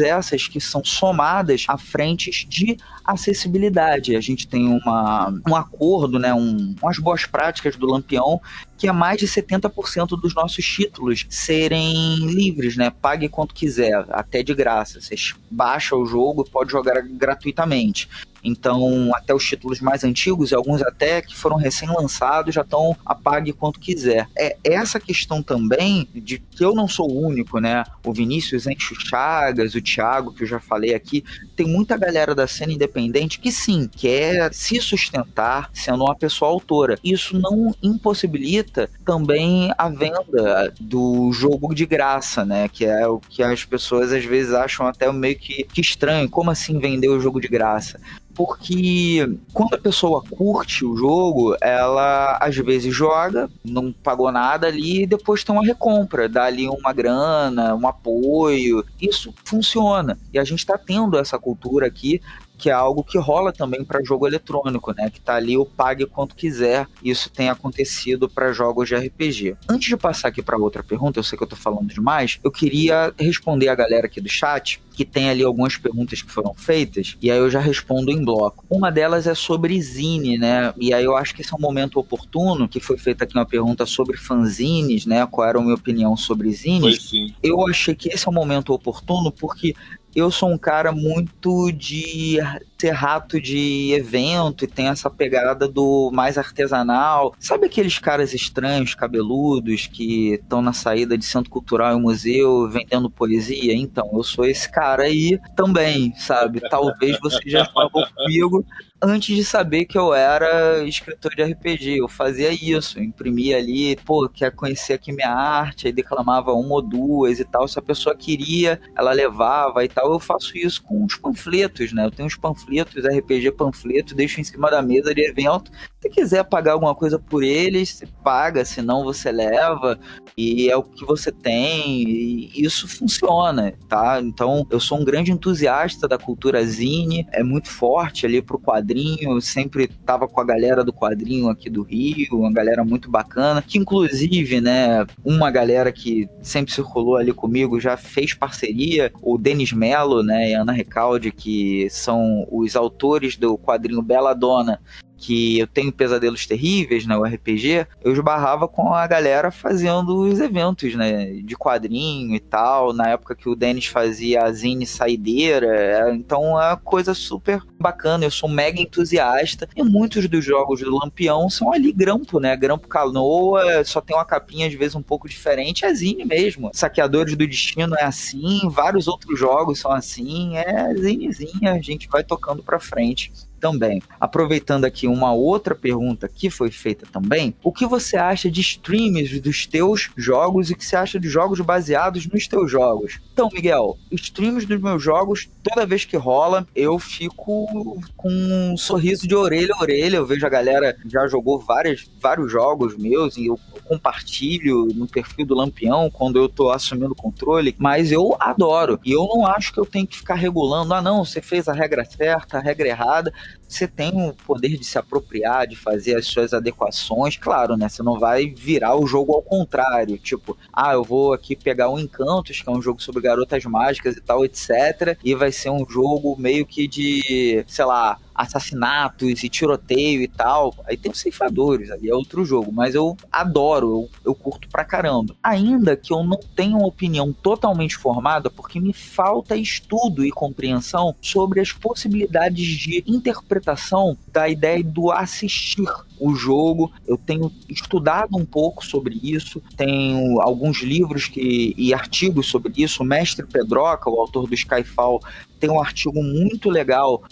essas que são somadas a frentes de acessibilidade. A gente tem um acordo, né, umas boas práticas do Lampião, que é mais de 70% dos nossos títulos serem livres, né? Pague quanto quiser, até de graça. Você baixa o jogo e pode jogar gratuitamente. Então, até os títulos mais antigos, e alguns até que foram recém-lançados, já estão a pague quanto quiser. É essa questão também de que eu não sou o único, né? O Vinícius Encho Chagas, o Thiago, que eu já falei aqui, tem muita galera da cena independente que sim, quer se sustentar sendo uma pessoa autora. Isso não impossibilita também a venda do jogo de graça, né? Que é o que as pessoas às vezes acham até meio que estranho. Como assim vender o jogo de graça? Porque quando a pessoa curte o jogo, ela às vezes joga, não pagou nada ali e depois tem uma recompra, dá ali uma grana, um apoio. Isso funciona. E a gente está tendo essa cultura aqui, que é algo que rola também para jogo eletrônico, né? Que tá ali o pague quanto quiser. Isso tem acontecido para jogos de RPG. Antes de passar aqui para outra pergunta, eu sei que eu tô falando demais, eu queria responder a galera aqui do chat, que tem ali algumas perguntas que foram feitas, e aí eu já respondo em bloco. Uma delas é sobre zine, né? E aí eu acho que esse é um momento oportuno, que foi feita aqui uma pergunta sobre fanzines, né? Qual era a minha opinião sobre zines? Pois sim. Eu achei que esse é um momento oportuno porque eu sou um cara muito de ser rato de evento e tem essa pegada do mais artesanal. Sabe aqueles caras estranhos, cabeludos, que estão na saída de centro cultural e museu vendendo poesia? Então, eu sou esse cara aí também, sabe? Talvez você já falou comigo antes de saber que eu era escritor de RPG. Eu fazia isso, eu imprimia ali, quer conhecer aqui minha arte, aí declamava uma ou duas e tal. Se a pessoa queria, ela levava e tal. Eu faço isso com os panfletos, né? Eu tenho uns panfletos, RPG panfleto, deixo em cima da mesa de evento. Se quiser pagar alguma coisa por eles, você paga, senão você leva, e é o que você tem, e isso funciona, tá? Então, eu sou um grande entusiasta da cultura zine, é muito forte ali pro quadrinho, eu sempre tava com a galera do quadrinho aqui do Rio, uma galera muito bacana, que inclusive, né, uma galera que sempre circulou ali comigo já fez parceria, o Denis Mello, né, e a Ana Recalde, que são os autores do quadrinho Bela Dona, que eu tenho Pesadelos Terríveis, né, o RPG, eu esbarrava com a galera fazendo os eventos, né, de quadrinho e tal, na época que o Denis fazia a zine Saideira, então é uma coisa super bacana, eu sou mega entusiasta, e muitos dos jogos do Lampião são ali grampo, né, grampo canoa, só tem uma capinha às vezes um pouco diferente, é zine mesmo, Saqueadores do Destino é assim, vários outros jogos são assim, é zinezinha, a gente vai tocando pra frente também. Aproveitando aqui uma outra pergunta que foi feita também, o que você acha de streams dos teus jogos e o que você acha de jogos baseados nos teus jogos? Então, Miguel, streams dos meus jogos, toda vez que rola, eu fico com um sorriso de orelha a orelha, eu vejo a galera já jogou vários jogos meus e eu compartilho no perfil do Lampião quando eu tô assumindo o controle, mas eu adoro, e eu não acho que eu tenho que ficar regulando, não, você fez a regra certa, a regra errada. Você tem o poder de se apropriar, de fazer as suas adequações, claro, né? Você não vai virar o jogo ao contrário, tipo, eu vou aqui pegar o Encantos, que é um jogo sobre garotas mágicas e tal, etc, e vai ser um jogo meio que de, sei lá, assassinatos e tiroteio e tal. Aí tem os ceifadores, ali é outro jogo, mas eu adoro, eu curto pra caramba. Ainda que eu não tenha uma opinião totalmente formada, porque me falta estudo e compreensão sobre as possibilidades de interpretação da ideia do assistir o jogo. Eu tenho estudado um pouco sobre isso, tenho alguns livros e artigos sobre isso. O Mestre Pedroca, o autor do Skyfall, tem um artigo muito legal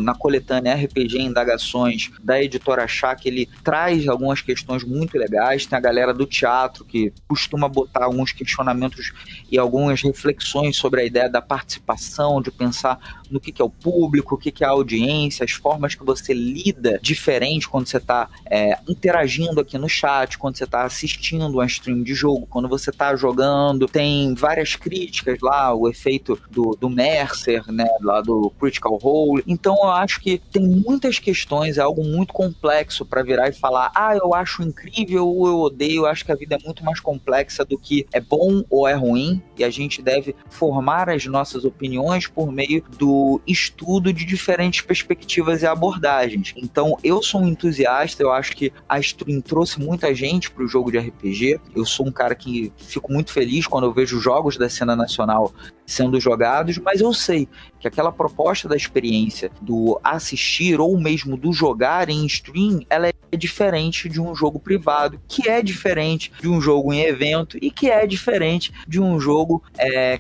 na coleção coletânea RPG Indagações, da editora Chá, que ele traz algumas questões muito legais. Tem a galera do teatro, que costuma botar alguns questionamentos e algumas reflexões sobre a ideia da participação, de pensar no que é o público, o que é a audiência, as formas que você lida diferente quando você está interagindo aqui no chat, quando você está assistindo uma stream de jogo, quando você está jogando. Tem várias críticas lá, o efeito do Mercer, né, lá do Critical Role. Então eu acho que tem muitas questões, é algo muito complexo para virar e falar, eu acho incrível ou eu odeio. Eu acho que a vida é muito mais complexa do que é bom ou é ruim, e a gente deve formar as nossas opiniões por meio do estudo de diferentes perspectivas e abordagens. Então eu sou um entusiasta, eu acho que a stream trouxe muita gente pro jogo de RPG. Eu sou um cara que fico muito feliz quando eu vejo jogos da cena nacional sendo jogados, mas eu sei que aquela proposta da experiência do assistir ou mesmo do jogar em stream, ela é diferente de um jogo privado, que é diferente de um jogo em evento e que é diferente de um jogo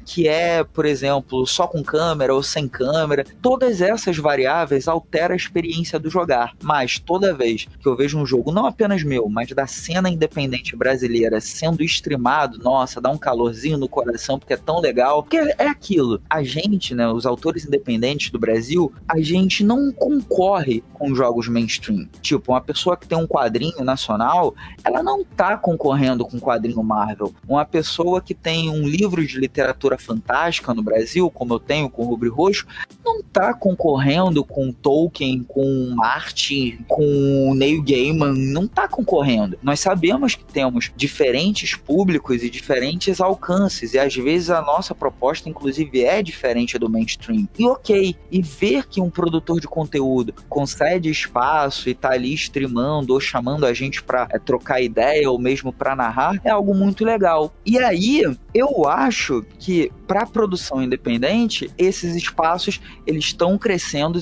que é, por exemplo, só com câmera ou sem câmera. Todas essas variáveis alteram a experiência do jogar, mas toda vez que eu vejo um jogo, não apenas meu, mas da cena independente brasileira sendo streamado, nossa, dá um calorzinho no coração, porque é tão legal, porque é aquilo, a gente, né, os autores independentes do Brasil, a gente não concorre com jogos mainstream. Tipo, uma pessoa que tem um quadrinho nacional, ela não tá concorrendo com um quadrinho Marvel. Uma pessoa que tem um livro de literatura fantástica no Brasil, como eu tenho com o Rubro Roxo, não tá concorrendo com Tolkien, com Martin, com Neil Gaiman, não tá concorrendo. Nós sabemos que temos diferentes públicos e diferentes alcances, e às vezes a nossa proposta, inclusive, é diferente do mainstream. E ok, e ver que um produtor de conteúdo concede espaço e tá ali streamando ou chamando a gente pra trocar ideia ou mesmo pra narrar, é algo muito legal. E aí, eu acho que para produção independente, esses espaços, eles estão crescendo,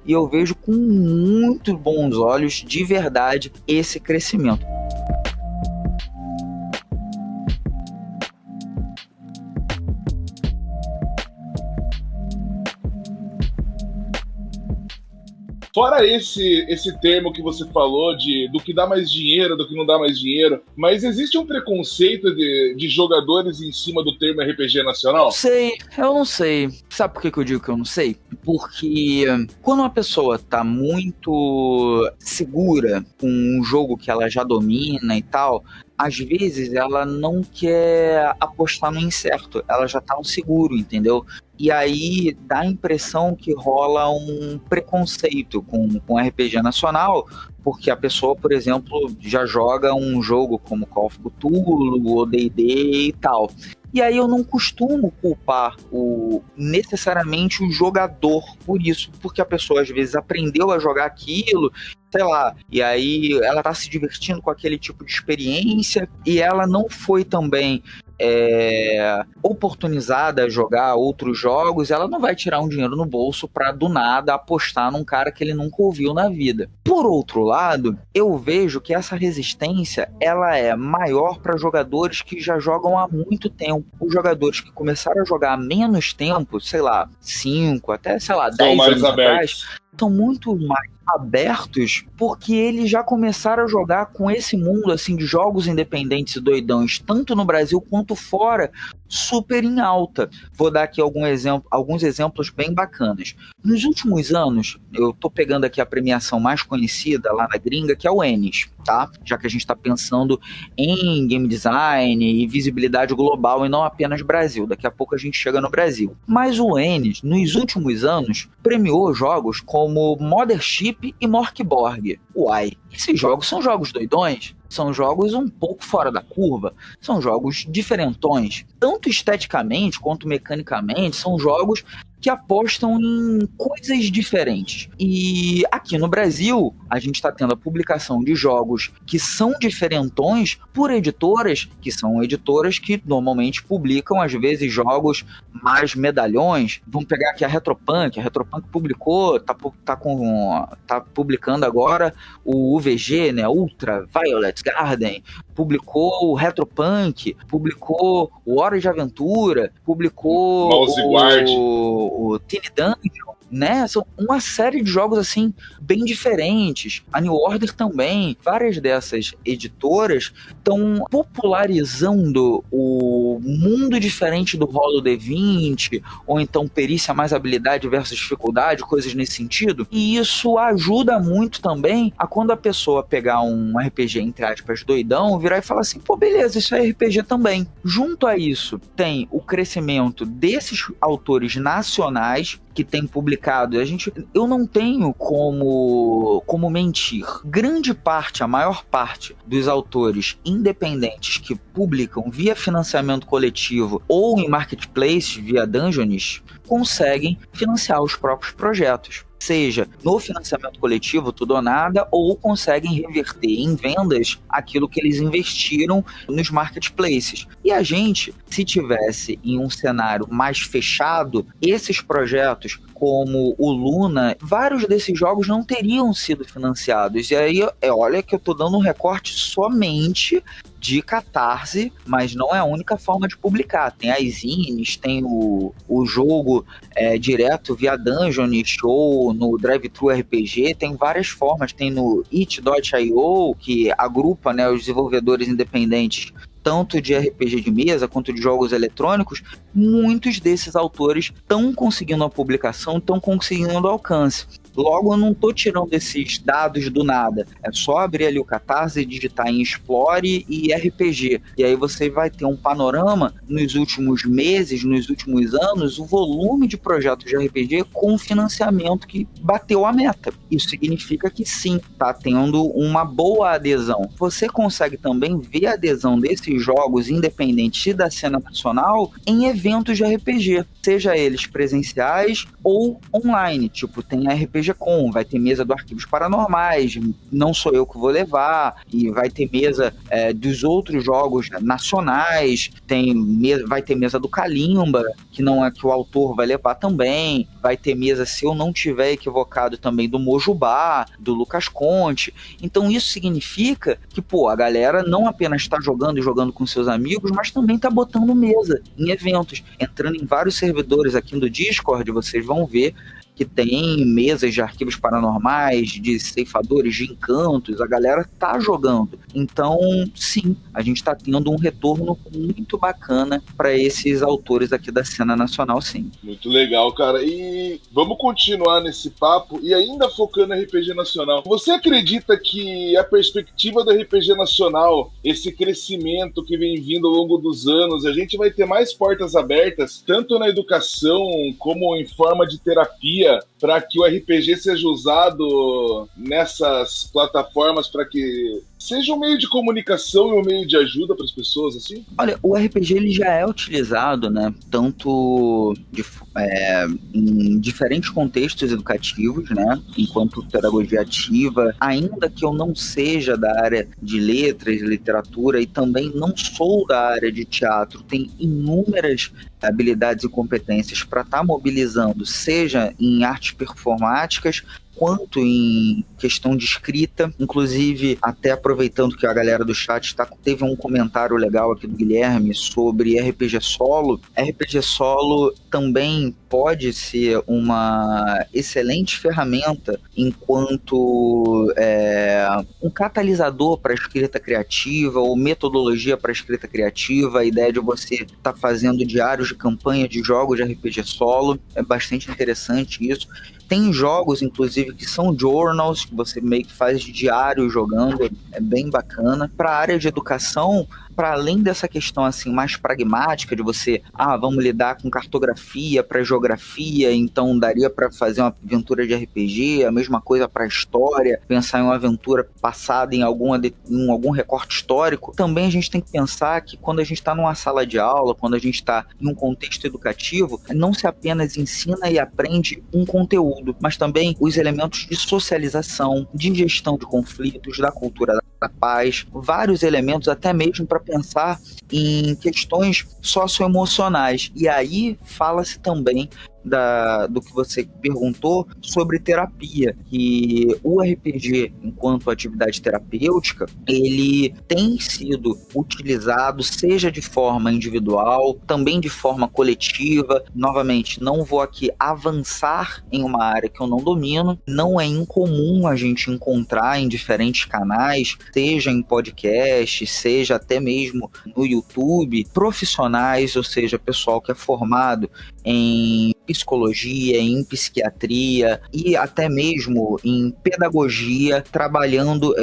e eu vejo com muito bons olhos, de verdade, esse crescimento. Fora esse termo que você falou do que dá mais dinheiro, do que não dá mais dinheiro, mas existe um preconceito de jogadores em cima do termo RPG nacional? Eu não sei. Sabe por que eu digo que eu não sei? Porque quando uma pessoa tá muito segura com um jogo que ela já domina e tal, às vezes ela não quer apostar no incerto, ela já tá no seguro, entendeu? E aí dá a impressão que rola um preconceito com RPG nacional, porque a pessoa, por exemplo, já joga um jogo como Call of Cthulhu, ou D&D e tal. E aí eu não costumo culpar necessariamente o jogador por isso, porque a pessoa às vezes aprendeu a jogar aquilo, sei lá, e aí ela tá se divertindo com aquele tipo de experiência e ela não foi também oportunizada a jogar outros jogos, ela não vai tirar um dinheiro no bolso pra do nada apostar num cara que ele nunca ouviu na vida. Por outro lado, eu vejo que essa resistência ela é maior para jogadores que já jogam há muito tempo. Os jogadores que começaram a jogar há menos tempo, sei lá, 5 até, sei lá, 10 anos atrás, estão muito mais abertos porque eles já começaram a jogar com esse mundo assim de jogos independentes e doidões, tanto no Brasil quanto fora, super em alta. Vou dar aqui alguns exemplos bem bacanas. Nos últimos anos, eu tô pegando aqui a premiação mais conhecida lá na gringa, que é o Ennis, tá? Já que a gente está pensando em game design e visibilidade global e não apenas Brasil. Daqui a pouco a gente chega no Brasil. Mas o Ennis, nos últimos anos, premiou jogos como Mothership e Morkborg. Uai, esses jogos são jogos doidões? São jogos um pouco fora da curva, são jogos diferentões, tanto esteticamente quanto mecanicamente, são jogos que apostam em coisas diferentes. E aqui no Brasil, a gente está tendo a publicação de jogos que são diferentões por editoras, que são editoras que normalmente publicam, às vezes, jogos mais medalhões. Vamos pegar aqui a Retropunk publicou, tá publicando agora o UVG, né, Ultra Violet Garden, publicou o Retropunk, publicou o Hora de Aventura, publicou o Tiny Dungeon, né? São uma série de jogos, assim, bem diferentes. A New Order também. Várias dessas editoras estão popularizando o mundo diferente do rolo D20, ou então perícia mais habilidade versus dificuldade, coisas nesse sentido. E isso ajuda muito também a quando a pessoa pegar um RPG, entre aspas, doidão, virar e falar assim, pô, beleza, isso é RPG também. Junto a isso, tem o crescimento desses autores nacionais que tem publicado. Eu não tenho como mentir. Grande parte, a maior parte dos autores independentes que publicam via financiamento coletivo ou em marketplace, via Dungeons, conseguem financiar os próprios projetos. Seja no financiamento coletivo, tudo ou nada, ou conseguem reverter em vendas aquilo que eles investiram nos marketplaces. E a gente, se tivesse em um cenário mais fechado, esses projetos, como o Luna, vários desses jogos não teriam sido financiados. E aí, olha que eu tô dando um recorte somente de Catarse, mas não é a única forma de publicar. Tem as zines, tem o jogo direto via Dungeons ou no Drive-Thru RPG, tem várias formas. Tem no It.io, que agrupa, né, os desenvolvedores independentes tanto de RPG de mesa quanto de jogos eletrônicos. Muitos desses autores estão conseguindo a publicação, estão conseguindo alcance. Logo, eu não estou tirando esses dados do nada. É só abrir ali o Catarse, digitar em Explore e RPG. E aí você vai ter um panorama nos últimos meses, nos últimos anos, o volume de projetos de RPG com financiamento que bateu a meta. Isso significa que sim, está tendo uma boa adesão. Você consegue também ver a adesão desses jogos independentes e da cena nacional em eventos de RPG, seja eles presenciais ou online. Tipo, tem a RPG Com, vai ter mesa do Arquivos Paranormais, não sou eu que vou levar, e vai ter mesa dos outros jogos nacionais, vai ter mesa do Kalimba, que não é que o autor vai levar também, vai ter mesa, se eu não tiver equivocado, também do Mojubá, do Lucas Conte. Então isso significa que, pô, a galera não apenas está jogando e jogando com seus amigos, mas também está botando mesa em eventos, entrando em vários servidores aqui no Discord, vocês vão ver que tem mesas de Arquivos Paranormais, de ceifadores de encantos, a galera tá jogando. Então, sim, a gente tá tendo um retorno muito bacana para esses autores aqui da cena nacional, sim. Muito legal, cara. E vamos continuar nesse papo e ainda focando no RPG nacional. Você acredita que a perspectiva do RPG nacional, esse crescimento que vem vindo ao longo dos anos, a gente vai ter mais portas abertas, tanto na educação como em forma de terapia, para que o RPG seja usado nessas plataformas para que seja um meio de comunicação e um meio de ajuda para as pessoas, assim? Olha, o RPG ele já é utilizado, né, tanto em diferentes contextos educativos, né, enquanto pedagogia ativa, ainda que eu não seja da área de letras, literatura, e também não sou da área de teatro, tem inúmeras habilidades e competências para estar mobilizando, seja em artes performáticas, quanto em questão de escrita. Inclusive, até aproveitando que a galera do chat teve um comentário legal aqui do Guilherme sobre RPG Solo. RPG Solo também pode ser uma excelente ferramenta enquanto um catalisador para a escrita criativa ou metodologia para a escrita criativa. A ideia de você estar fazendo diários de campanha de jogos de RPG Solo é bastante interessante isso. Tem jogos, inclusive, que são journals, que você meio que faz de diário jogando, é bem bacana. Para a área de educação, para além dessa questão assim mais pragmática de você, vamos lidar com cartografia para geografia, então daria para fazer uma aventura de RPG, a mesma coisa para história, pensar em uma aventura passada em algum recorte histórico. Também a gente tem que pensar que quando a gente está numa sala de aula, quando a gente está em um contexto educativo, não se apenas ensina e aprende um conteúdo, mas também os elementos de socialização, de gestão de conflitos, da cultura da paz, vários elementos até mesmo para pensar em questões socioemocionais. E aí fala-se também do que você perguntou sobre terapia, que o RPG, enquanto atividade terapêutica, ele tem sido utilizado, seja de forma individual, também de forma coletiva. Novamente, não vou aqui avançar em uma área que eu não domino. Não é incomum a gente encontrar em diferentes canais, seja em podcast, seja até mesmo no YouTube, profissionais, ou seja, pessoal que é formado em psicologia, em psiquiatria e até mesmo em pedagogia, trabalhando,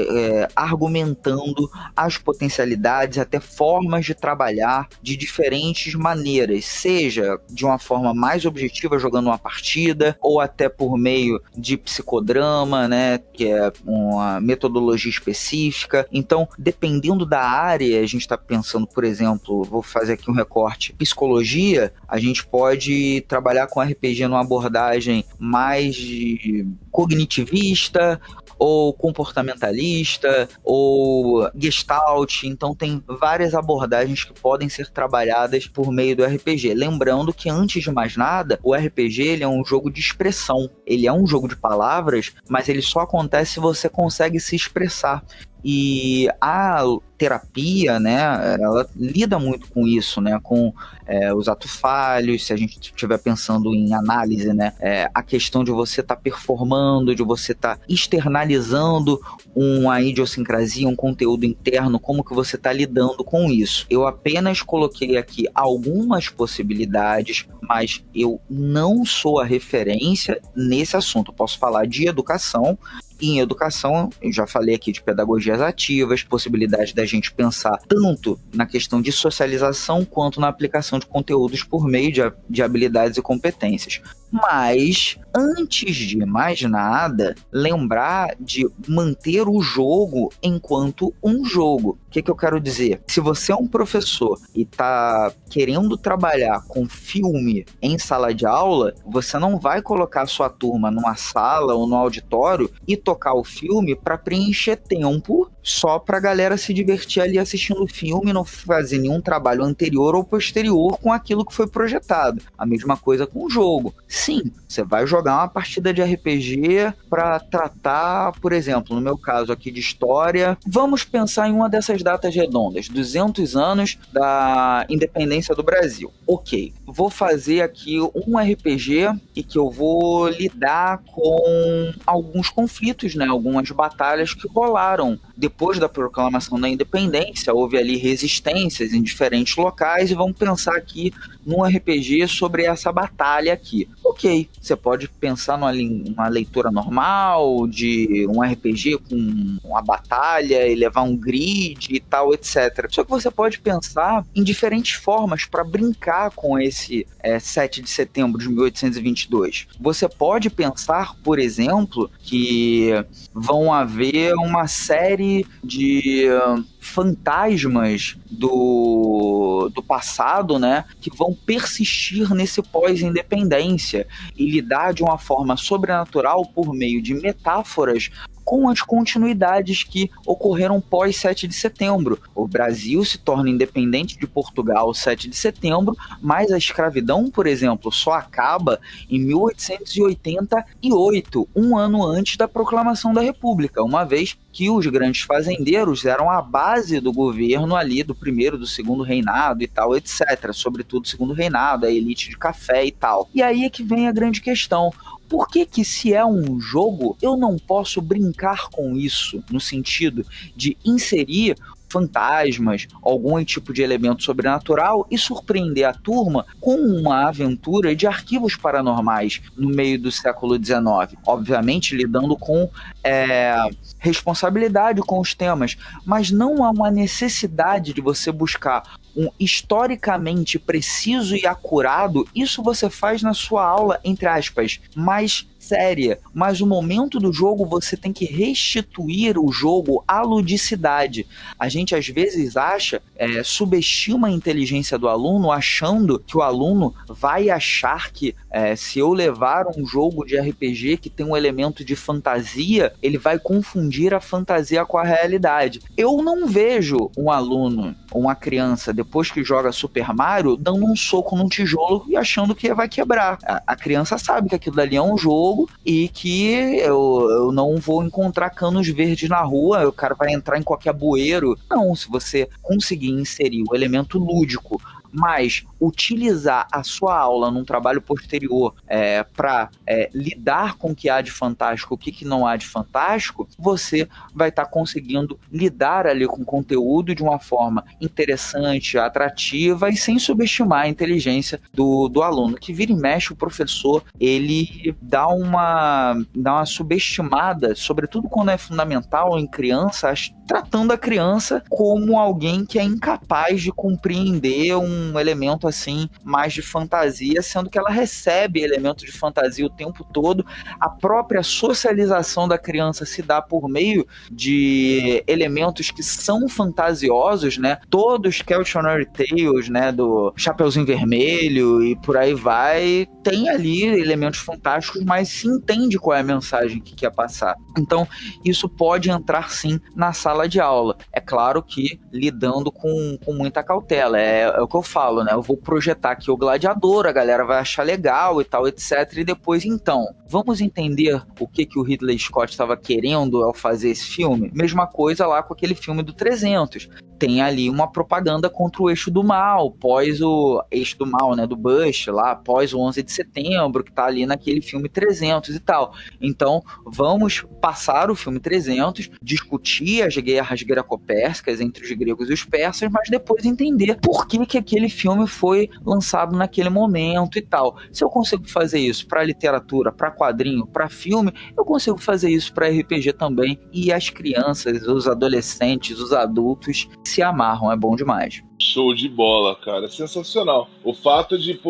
argumentando as potencialidades, até formas de trabalhar de diferentes maneiras, seja de uma forma mais objetiva, jogando uma partida, ou até por meio de psicodrama, né, que é uma metodologia específica. Então, dependendo da área, a gente está pensando, por exemplo, vou fazer aqui um recorte, psicologia, a gente pode trabalhar com RPG numa abordagem mais cognitivista, ou comportamentalista, ou gestalt. Então tem várias abordagens que podem ser trabalhadas por meio do RPG. Lembrando que, antes de mais nada, o RPG ele é um jogo de expressão. Ele é um jogo de palavras, mas ele só acontece se você consegue se expressar. E a terapia, né, ela lida muito com isso, né, com os atos falhos, se a gente estiver pensando em análise, né, a questão de você estar performando, de você estar externalizando uma idiosincrasia, um conteúdo interno, como que você está lidando com isso. Eu apenas coloquei aqui algumas possibilidades, mas eu não sou a referência nesse assunto. Eu posso falar de educação. Em educação, eu já falei aqui de pedagogias ativas, possibilidade da gente pensar tanto na questão de socialização quanto na aplicação de conteúdos por meio de habilidades e competências. Mas, antes de mais nada, lembrar de manter o jogo enquanto um jogo. O que eu quero dizer? Se você é um professor e está querendo trabalhar com filme em sala de aula, você não vai colocar a sua turma numa sala ou no auditório e tocar o filme para preencher tempo só para a galera se divertir ali assistindo o filme e não fazer nenhum trabalho anterior ou posterior com aquilo que foi projetado. A mesma coisa com o jogo. Sim, você vai jogar uma partida de RPG para tratar, por exemplo, no meu caso aqui de história, vamos pensar em uma dessas datas redondas, 200 anos da independência do Brasil. Ok, vou fazer aqui um RPG e que eu vou lidar com alguns conflitos, né? Algumas batalhas que rolaram depois da proclamação da independência. Houve ali resistências em diferentes locais e vamos pensar aqui num RPG sobre essa batalha aqui. Ok, você pode pensar numa leitura normal de um RPG com uma batalha e levar um grid e tal, etc. Só que você pode pensar em diferentes formas para brincar com esse 7 de setembro de 1822. Você pode pensar, por exemplo, que vão haver uma série de fantasmas do passado, né, que vão persistir nesse pós-independência e lidar de uma forma sobrenatural por meio de metáforas com as continuidades que ocorreram pós 7 de setembro. O Brasil se torna independente de Portugal 7 de setembro, mas a escravidão, por exemplo, só acaba em 1888, um ano antes da proclamação da República, uma vez que os grandes fazendeiros eram a base do governo ali do primeiro, do segundo reinado e tal, etc. Sobretudo o segundo reinado, a elite de café e tal. E aí é que vem a grande questão. Por que se é um jogo, eu não posso brincar com isso, no sentido de inserir fantasmas, algum tipo de elemento sobrenatural e surpreender a turma com uma aventura de arquivos paranormais no meio do século XIX? Obviamente lidando com responsabilidade com os temas, mas não há uma necessidade de você buscar um historicamente preciso e acurado. Isso você faz na sua aula, entre aspas, mas séria, mas o momento do jogo você tem que restituir o jogo à ludicidade. A gente às vezes subestima a inteligência do aluno, achando que o aluno vai achar que se eu levar um jogo de RPG que tem um elemento de fantasia, ele vai confundir a fantasia com a realidade. Eu não vejo um aluno, uma criança, depois que joga Super Mario, dando um soco num tijolo e achando que vai quebrar. A criança sabe que aquilo dali é um jogo e que eu não vou encontrar canos verdes na rua, o cara vai entrar em qualquer bueiro. Não, se você conseguir inserir o elemento lúdico, mas utilizar a sua aula num trabalho posterior para lidar com o que há de fantástico, o que não há de fantástico, você vai estar conseguindo lidar ali com o conteúdo de uma forma interessante, atrativa e sem subestimar a inteligência do aluno. Que vira e mexe, o professor, ele dá uma subestimada, sobretudo quando é fundamental em crianças, tratando a criança como alguém que é incapaz de compreender um elemento assim mais de fantasia, sendo que ela recebe elementos de fantasia o tempo todo. A própria socialização da criança se dá por meio de elementos que são fantasiosos, né? Todos Cautionary Tales, né, do Chapeuzinho Vermelho e por aí vai, tem ali elementos fantásticos, mas se entende qual é a mensagem que quer passar. Então, isso pode entrar sim na sala de aula. É claro que lidando com muita cautela. É o que eu falo, né? Eu vou projetar aqui o gladiador, a galera vai achar legal e tal, etc. E depois, então, vamos entender o que o Ridley Scott estava querendo ao fazer esse filme? Mesma coisa lá com aquele filme do 300. Tem ali uma propaganda contra o eixo do mal, pós o eixo do mal, né, do Bush, lá, pós o 11 de setembro, que tá ali naquele filme 300 e tal. Então, vamos passar o filme 300, discutir as guerras greco-persicas entre os gregos e os persas, mas depois entender por que aquele filme foi lançado naquele momento e tal. Se eu consigo fazer isso para literatura, para quadrinho, para filme, eu consigo fazer isso para RPG também, e as crianças, os adolescentes, os adultos se amarram, é bom demais. Show de bola, cara, sensacional. O fato de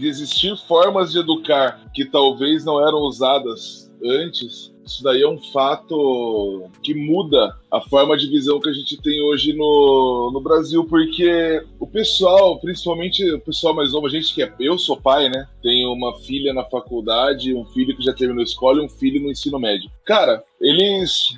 existir formas de educar que talvez não eram usadas antes, isso daí é um fato que muda a forma de visão que a gente tem hoje no Brasil, porque o pessoal, principalmente o pessoal mais novo, eu sou pai, né? Tenho uma filha na faculdade, um filho que já terminou a escola e um filho no ensino médio. Cara, eles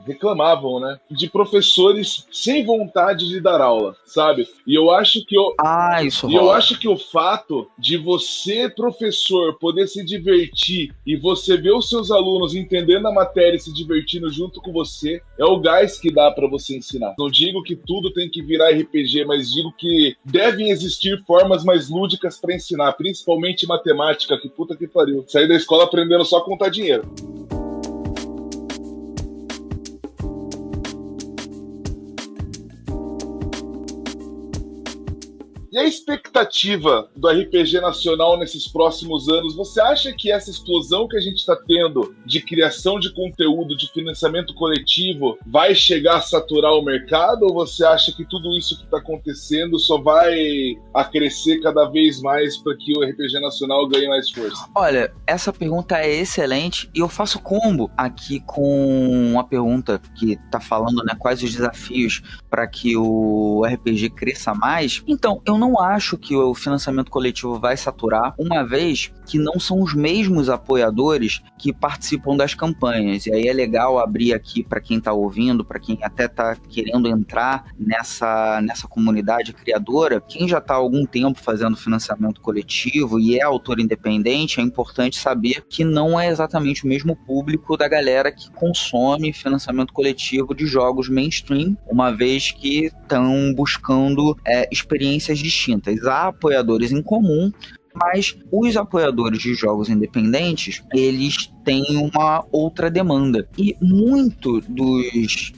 reclamavam, né, de professores sem vontade de dar aula, sabe? E eu acho que eu acho que o fato de você, professor, poder se divertir e você ver os seus alunos entendendo a matéria e se divertindo junto com você, é o gás que dá pra você ensinar. Não digo que tudo tem que virar RPG, mas digo que devem existir formas mais lúdicas pra ensinar, principalmente matemática, que puta que pariu. Saí da escola aprendendo só a contar dinheiro. E a expectativa do RPG nacional nesses próximos anos? Você acha que essa explosão que a gente está tendo de criação de conteúdo, de financiamento coletivo, vai chegar a saturar o mercado? Ou você acha que tudo isso que está acontecendo só vai a crescer cada vez mais para que o RPG nacional ganhe mais força? Olha, essa pergunta é excelente e eu faço combo aqui com uma pergunta que está falando, né, quais os desafios para que o RPG cresça mais. Então, eu não acho que o financiamento coletivo vai saturar, uma vez que não são os mesmos apoiadores que participam das campanhas. E aí é legal abrir aqui para quem está ouvindo, para quem até está querendo entrar nessa comunidade criadora. Quem já está há algum tempo fazendo financiamento coletivo e é autor independente, é importante saber que não é exatamente o mesmo público da galera que consome financiamento coletivo de jogos mainstream, uma vez que estão buscando experiências distintas. Há apoiadores em comum, mas os apoiadores de jogos independentes, eles tem uma outra demanda. E muito dos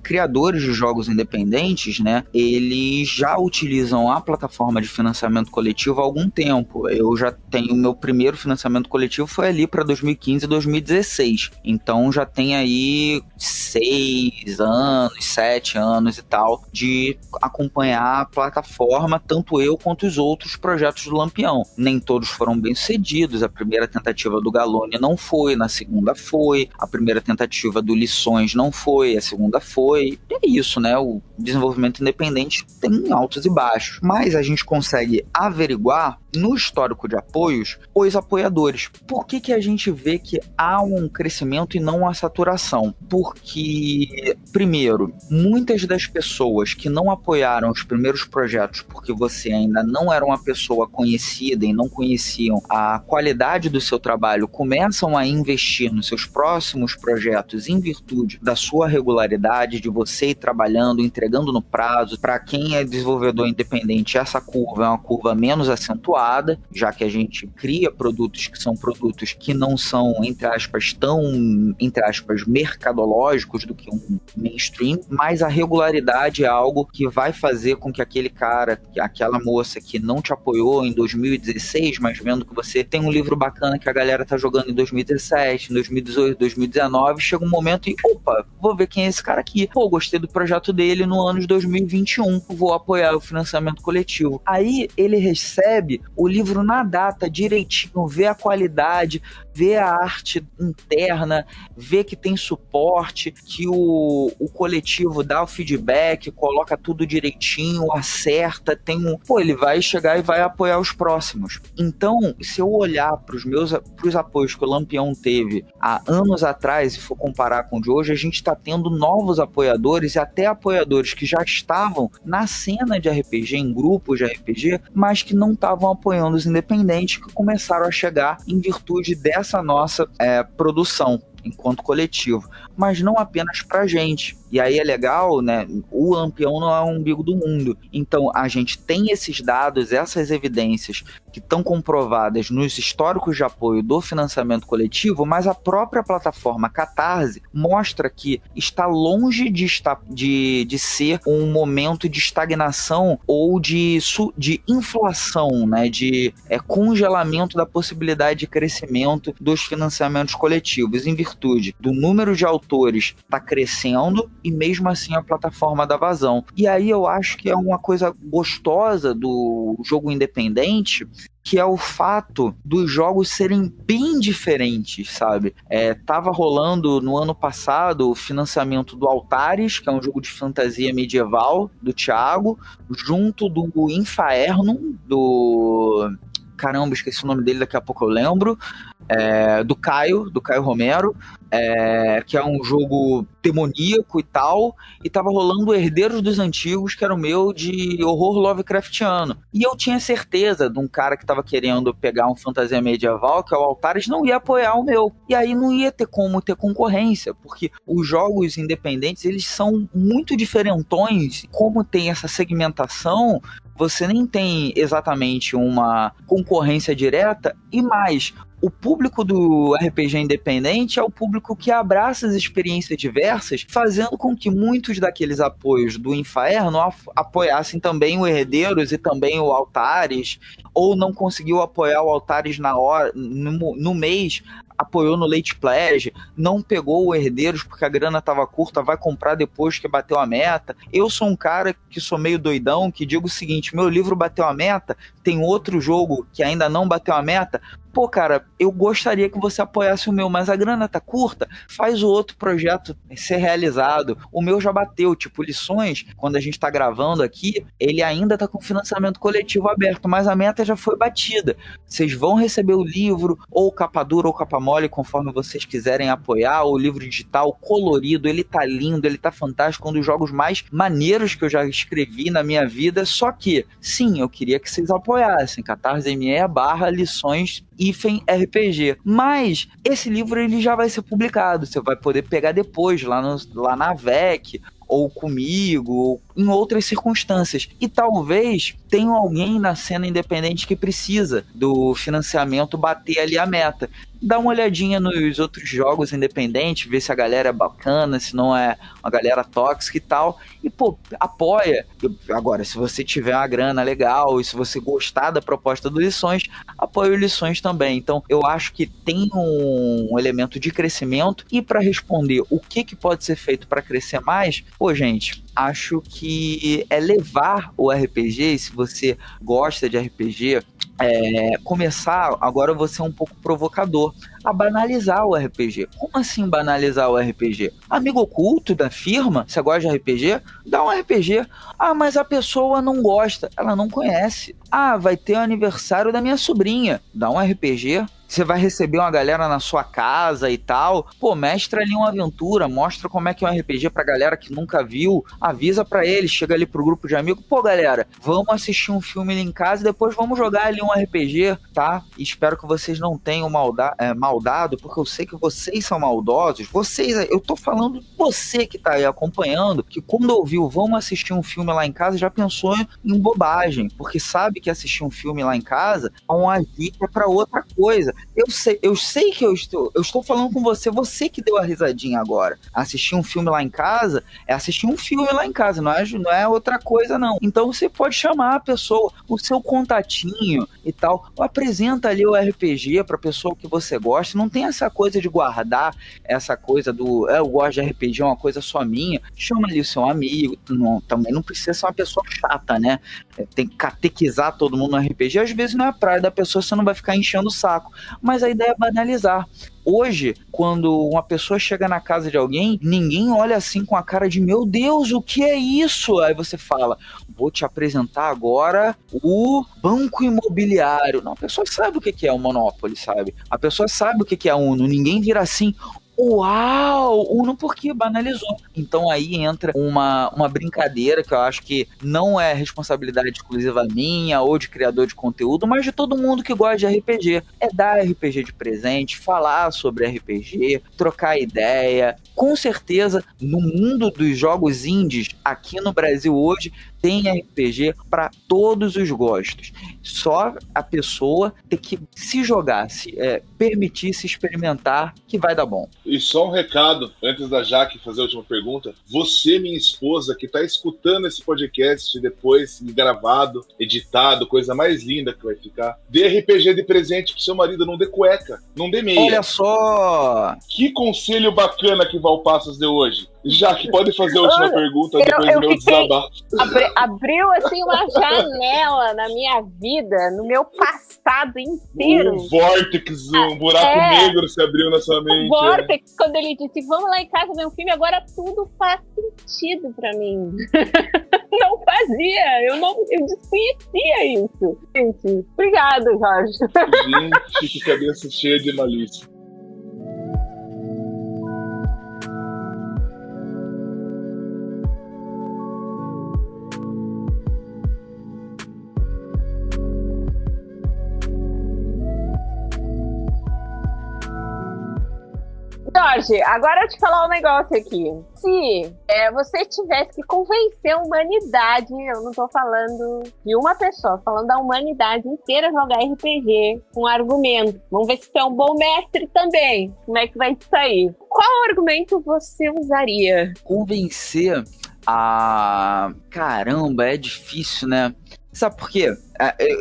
criadores de jogos independentes, né, eles já utilizam a plataforma de financiamento coletivo há algum tempo. Eu já tenho meu primeiro financiamento coletivo foi ali para 2015 e 2016. Então já tem aí 6 anos, 7 anos e tal de acompanhar a plataforma, tanto eu quanto os outros projetos do Lampião. Nem todos foram bem sucedidos. A primeira tentativa do Galone não foi, na segunda foi, a primeira tentativa do Lições não foi, a segunda foi. E é isso, né? O desenvolvimento independente tem altos e baixos, mas a gente consegue averiguar no histórico de apoios os apoiadores. Por que a gente vê que há um crescimento e não uma saturação? Porque, primeiro, muitas das pessoas que não apoiaram os primeiros projetos porque você ainda não era uma pessoa conhecida e não conheciam a qualidade do seu trabalho, começam a investir nos seus próximos projetos em virtude da sua regularidade, de você ir trabalhando, entregando no prazo. Para quem é desenvolvedor independente, essa curva é uma curva menos acentuada, já que a gente cria produtos que são produtos que não são, entre aspas, tão, entre aspas, mercadológicos do que um mainstream, mas a regularidade é algo que vai fazer com que aquele cara, aquela moça que não te apoiou em 2016, mas vendo que você tem um livro bacana que a galera tá jogando em 2017, em 2018, 2019, chega um momento e, opa, vou ver quem é esse cara aqui. Pô, gostei do projeto dele no ano de 2021, vou apoiar o financiamento coletivo. Aí ele recebe o livro na data, direitinho, vê a qualidade, vê a arte interna, vê que tem suporte, que o coletivo dá o feedback, coloca tudo direitinho, acerta, Pô, ele vai chegar e vai apoiar os próximos. Então, se eu olhar pros apoios que o Lampião teve há anos atrás e for comparar com o de hoje, a gente está tendo novos apoiadores e até apoiadores que já estavam na cena de RPG, em grupos de RPG, mas que não estavam apoiando os independentes, que começaram a chegar em virtude dessa nossa produção enquanto coletivo, mas não apenas pra gente. E aí é legal, né? O Lampião não é o umbigo do mundo. Então a gente tem esses dados, essas evidências que estão comprovadas nos históricos de apoio do financiamento coletivo, mas a própria plataforma Catarse mostra que está longe de ser um momento de estagnação ou de inflação, né? De congelamento da possibilidade de crescimento dos financiamentos coletivos, em virtude do número de autores está crescendo e mesmo assim a plataforma dá vazão. E aí eu acho que é uma coisa gostosa do jogo independente, que é o fato dos jogos serem bem diferentes, sabe? Tava rolando no ano passado o financiamento do Altares, que é um jogo de fantasia medieval do Thiago, junto do Infaernum, caramba, esqueci o nome dele, daqui a pouco eu lembro, do Caio Romero, que é um jogo demoníaco e tal, e tava rolando Herdeiros dos Antigos, que era o meu de horror Lovecraftiano. E eu tinha certeza de um cara que tava querendo pegar um fantasia medieval, que é o Altares, não ia apoiar o meu. E aí não ia ter como ter concorrência, porque os jogos independentes, eles são muito diferentões. Como tem essa segmentação, você nem tem exatamente uma concorrência direta, e mais, o público do RPG independente é o público que abraça as experiências diversas, fazendo com que muitos daqueles apoios do Inferno apoiassem também o Herdeiros e também o Altares, ou não conseguiu apoiar o Altares na hora, no mês, apoiou no Late Pledge, não pegou o Herdeiros porque a grana estava curta, vai comprar depois que bateu a meta. Eu sou um cara que sou meio doidão, que digo o seguinte, meu livro bateu a meta, tem outro jogo que ainda não bateu a meta, pô, cara, eu gostaria que você apoiasse o meu, mas a grana tá curta, faz o outro projeto ser realizado. O meu já bateu, tipo, Lições, quando a gente tá gravando aqui, ele ainda tá com financiamento coletivo aberto, mas a meta já foi batida. Vocês vão receber o livro, ou capa dura ou capa mole, conforme vocês quiserem apoiar, o livro digital colorido, ele tá lindo, ele tá fantástico, um dos jogos mais maneiros que eu já escrevi na minha vida, só que, sim, eu queria que vocês apoiassem, catarse.me/lições RPG. Mas esse livro ele já vai ser publicado, você vai poder pegar depois lá na VEC, ou comigo, ou em outras circunstâncias. E talvez tenha alguém na cena independente que precisa do financiamento bater ali a meta. dá uma olhadinha nos outros jogos independentes, ver se a galera é bacana, se não é uma galera tóxica e tal. E, pô, apoia. Agora, se você tiver uma grana legal e se você gostar da proposta do Lições, apoia o Lições também. Então, eu acho que tem um elemento de crescimento. E para responder o que pode ser feito para crescer mais, pô, gente, acho que é levar o RPG, se você gosta de RPG, começar, agora eu vou ser um pouco provocador, a banalizar o RPG. Como assim banalizar o RPG? Amigo oculto da firma, você gosta de RPG? Dá um RPG. Ah, mas a pessoa não gosta, ela não conhece. Ah, vai ter o aniversário da minha sobrinha. Dá um RPG. Você vai receber uma galera na sua casa e tal. Pô, mestra ali uma aventura, mostra como é que é um RPG pra galera que nunca viu, avisa pra eles, chega ali pro grupo de amigos, pô, galera, vamos assistir um filme ali em casa e depois vamos jogar ali um RPG, tá? E espero que vocês não tenham maldado, porque eu sei que vocês são maldosos. Eu tô falando você que tá aí acompanhando, que quando ouviu vamos assistir um filme lá em casa, já pensou em bobagem, porque sabe que assistir um filme lá em casa é uma dica pra outra coisa. Eu sei que eu estou falando com você que deu a risadinha agora. Assistir um filme lá em casa é assistir um filme lá em casa, não é outra coisa não. Então você pode chamar a pessoa, o seu contatinho e tal, apresenta ali o RPG pra pessoa que você gosta, não tem essa coisa de guardar, essa coisa do, eu gosto de RPG, é uma coisa só minha, chama ali o seu amigo, também não precisa ser uma pessoa chata, né? Tem que catequizar todo mundo no RPG, às vezes não é a praia da pessoa, você não vai ficar enchendo o saco. Mas a ideia é banalizar. Hoje, quando uma pessoa chega na casa de alguém, ninguém olha assim com a cara de meu Deus, o que é isso? Aí você fala, vou te apresentar agora o banco imobiliário. Não, a pessoa sabe o que é o Monopoly, sabe? A pessoa sabe o que é a Uno. Ninguém vira assim, uau, Uno, porque banalizou. Então aí entra uma brincadeira que eu acho que não é responsabilidade exclusiva minha ou de criador de conteúdo, mas de todo mundo que gosta de RPG. É dar RPG de presente, falar sobre RPG, trocar ideia. Com certeza, no mundo dos jogos indies, aqui no Brasil hoje, tem RPG para todos os gostos. Só a pessoa tem que se jogar, permitir se experimentar, que vai dar bom. E só um recado, antes da Jaque fazer a última pergunta. Você, minha esposa, que está escutando esse podcast depois gravado, editado, coisa mais linda que vai ficar, dê RPG de presente pro seu marido, não dê cueca, não dê meia. Olha só! Que conselho bacana que Valpassos deu hoje. Jaque, pode fazer a última pergunta depois do meu desabafo. Abriu assim uma janela na minha vida, no meu passado inteiro. Um vórtex, um buraco negro se abriu na sua mente. O vórtex, quando ele disse, vamos lá em casa ver um filme, agora tudo faz sentido pra mim. Não fazia, eu desconhecia isso. Gente, obrigado, Jorge. Gente, que cabeça cheia de malícia. Jorge, agora eu te falar um negócio aqui. Se você tivesse que convencer a humanidade, eu não tô falando de uma pessoa, falando da humanidade inteira jogar RPG com argumento. Vamos ver se tu é um bom mestre também. Como é que vai sair? Qual argumento você usaria? Convencer caramba, é difícil, né? Sabe por quê?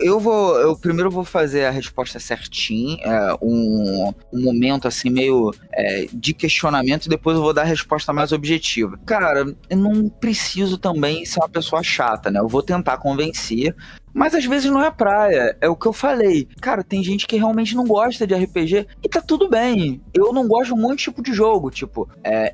Eu primeiro vou fazer a resposta certinha, um momento assim meio de questionamento, e depois eu vou dar a resposta mais objetiva. Cara, eu não preciso também ser uma pessoa chata, né? Eu vou tentar convencer, mas às vezes não é praia, é o que eu falei. Cara, tem gente que realmente não gosta de RPG e tá tudo bem. Eu não gosto de um monte de tipo de jogo,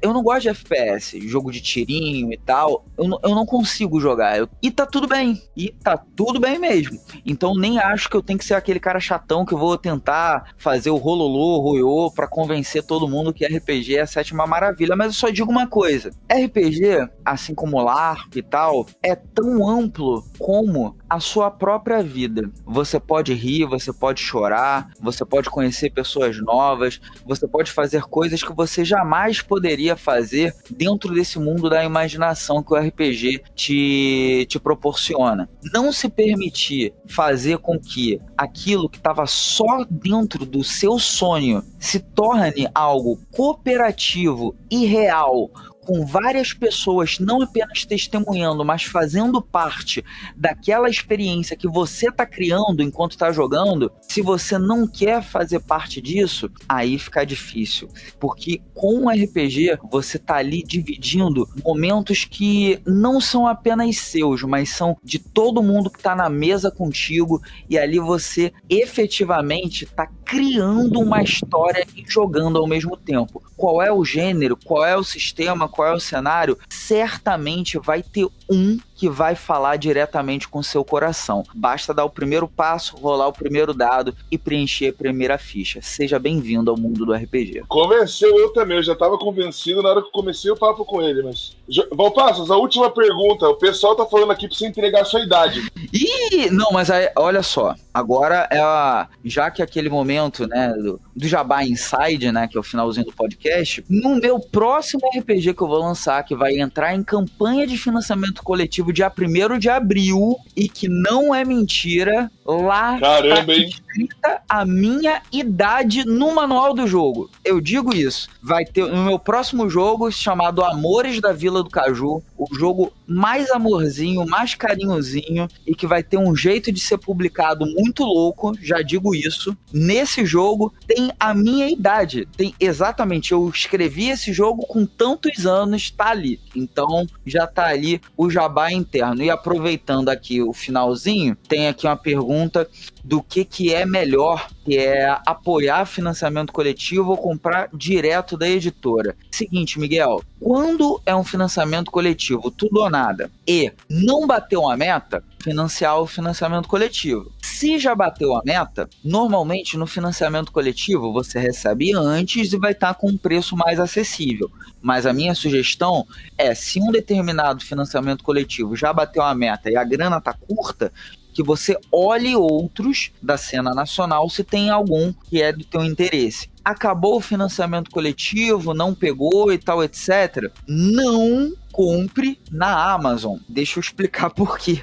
eu não gosto de FPS, jogo de tirinho e tal, eu não consigo jogar, e tá tudo bem mesmo. Então nem acho que eu tenho que ser aquele cara chatão que eu vou tentar fazer o rololô, roiô pra convencer todo mundo que RPG é a sétima maravilha, mas eu só digo uma coisa, RPG, assim como LARP e tal, é tão amplo como a sua própria vida. Você pode rir, você pode chorar, você pode conhecer pessoas novas, você pode fazer coisas que você jamais poderia fazer dentro desse mundo da imaginação que o RPG te proporciona. Não se permitir pode fazer com que aquilo que estava só dentro do seu sonho se torne algo cooperativo e real, com várias pessoas não apenas testemunhando, mas fazendo parte daquela experiência que você está criando enquanto está jogando, se você não quer fazer parte disso, aí fica difícil. Porque com o RPG, você está ali dividindo momentos que não são apenas seus, mas são de todo mundo que está na mesa contigo, e ali você efetivamente está criando uma história e jogando ao mesmo tempo. Qual é o gênero, qual é o sistema, qual é o cenário, certamente vai ter um que vai falar diretamente com o seu coração. Basta dar o primeiro passo, rolar o primeiro dado e preencher a primeira ficha. Seja bem-vindo ao mundo do RPG. Convenceu eu também, eu já estava convencido na hora que eu comecei o papo com ele, mas... Valpassos, a última pergunta, o pessoal tá falando aqui pra você entregar a sua idade. Ih, não, mas aí, olha só, agora já que aquele momento, né, do Jabá Inside, né, que é o finalzinho do podcast, no meu próximo RPG que eu vou lançar, que vai entrar em campanha de financiamento coletivo dia 1º de abril, e que não é mentira, lá Caramba, tá escrita a minha idade no manual do jogo. Eu digo isso. Vai ter no meu próximo jogo, chamado Amores da Vila do Caju, o jogo mais amorzinho, mais carinhozinho, e que vai ter um jeito de ser publicado muito louco, já digo isso. Nesse jogo tem a minha idade, tem exatamente, eu escrevi esse jogo com tantos anos, tá ali. Então já tá ali o jabá interno. E aproveitando aqui o finalzinho, tem aqui uma pergunta do que é melhor, que é apoiar financiamento coletivo ou comprar direto da editora. Seguinte, Miguel, quando é um financiamento coletivo, tudo ou nada, e não bateu a meta, financiar o financiamento coletivo. Se já bateu a meta, normalmente no financiamento coletivo você recebe antes e vai estar com um preço mais acessível. Mas a minha sugestão é, se um determinado financiamento coletivo já bateu a meta e a grana está curta, que você olhe outros da cena nacional se tem algum que é do teu interesse. Acabou o financiamento coletivo, não pegou e tal, etc. Não compre na Amazon. Deixa eu explicar por quê.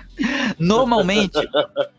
Normalmente,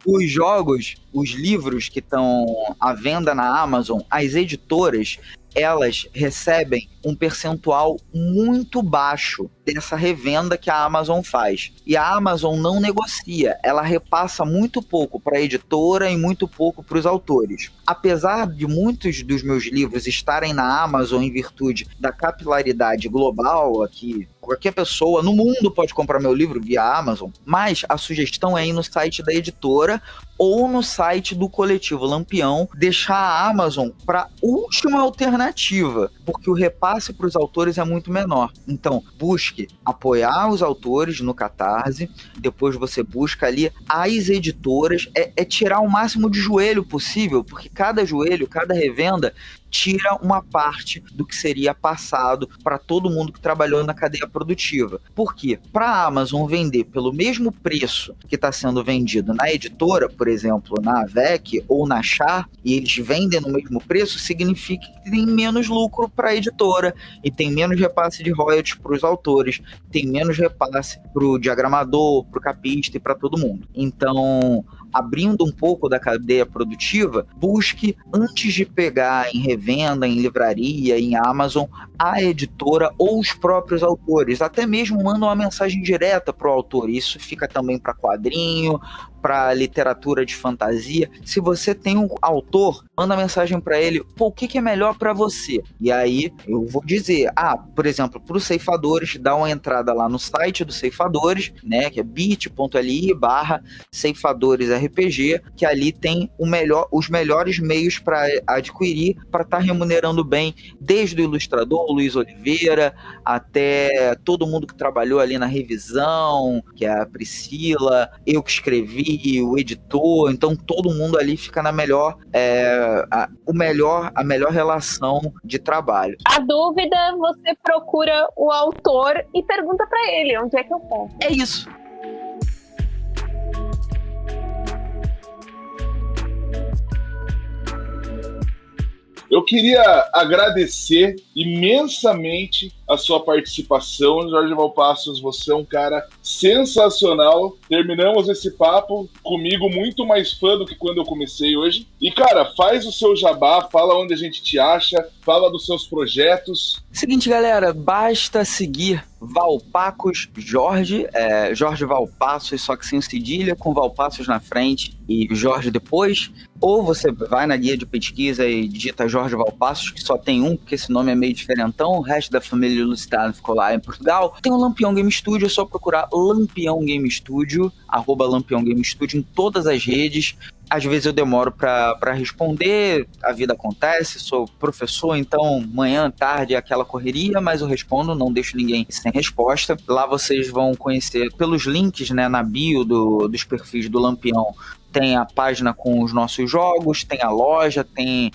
os jogos, os livros que estão à venda na Amazon, as editoras, elas recebem um percentual muito baixo dessa revenda que a Amazon faz. E a Amazon não negocia, ela repassa muito pouco para a editora e muito pouco para os autores. Apesar de muitos dos meus livros estarem na Amazon em virtude da capilaridade global, aqui qualquer pessoa no mundo pode comprar meu livro via Amazon, mas a sugestão é ir no site da editora ou no site do coletivo Lampião, deixar a Amazon para última alternativa, porque o repasse para os autores é muito menor. Então, busque apoiar os autores no Catarse, depois você busca ali as editoras, é tirar o máximo de joelho possível, porque cada joelho, cada revenda, tira uma parte do que seria passado para todo mundo que trabalhou na cadeia produtiva. Por quê? Para a Amazon vender pelo mesmo preço que está sendo vendido na editora, por exemplo, na AVEC ou na Char, e eles vendem no mesmo preço, significa que tem menos lucro para a editora e tem menos repasse de royalties para os autores, tem menos repasse para o diagramador, para o capista e para todo mundo. Então, abrindo um pouco da cadeia produtiva, busque, antes de pegar em revenda, em livraria, em Amazon, a editora ou os próprios autores. Até mesmo manda uma mensagem direta para o autor. Isso fica também para quadrinho, para literatura de fantasia. Se você tem um autor, manda mensagem para ele, o que é melhor para você? E aí eu vou dizer, por exemplo, para os ceifadores, dá uma entrada lá no site dos ceifadores, né, que é bit.ly/ceifadores-RPG, que ali tem os melhores meios para adquirir, para estar remunerando bem, desde o ilustrador Luiz Oliveira, até todo mundo que trabalhou ali na revisão, que é a Priscila, eu que escrevi, o editor, então todo mundo ali fica na melhor relação de trabalho. A dúvida, você procura o autor e pergunta para ele onde é que eu compro. É isso. Eu queria agradecer imensamente a sua participação. Jorge Valpassos, você é um cara sensacional. Terminamos esse papo comigo muito mais fã do que quando eu comecei hoje. E, cara, faz o seu jabá, fala onde a gente te acha, fala dos seus projetos. Seguinte, galera, basta seguir Valpacos Jorge, Jorge Valpassos, só que sem cedilha, com Valpassos na frente e Jorge depois. Ou você vai na guia de pesquisa e digita Jorge Valpassos, que só tem um, porque esse nome é meio diferentão, o resto da família Lusitano ficou lá em Portugal. Tem o Lampião Game Studio, é só procurar Lampião Game Studio, @Lampião Game Studio em todas as redes. Às vezes eu demoro para responder, a vida acontece, sou professor, então manhã, tarde é aquela correria, mas eu respondo, não deixo ninguém sem resposta. Lá vocês vão conhecer pelos links, né, na bio dos perfis do Lampião. Tem a página com os nossos jogos, tem a loja, tem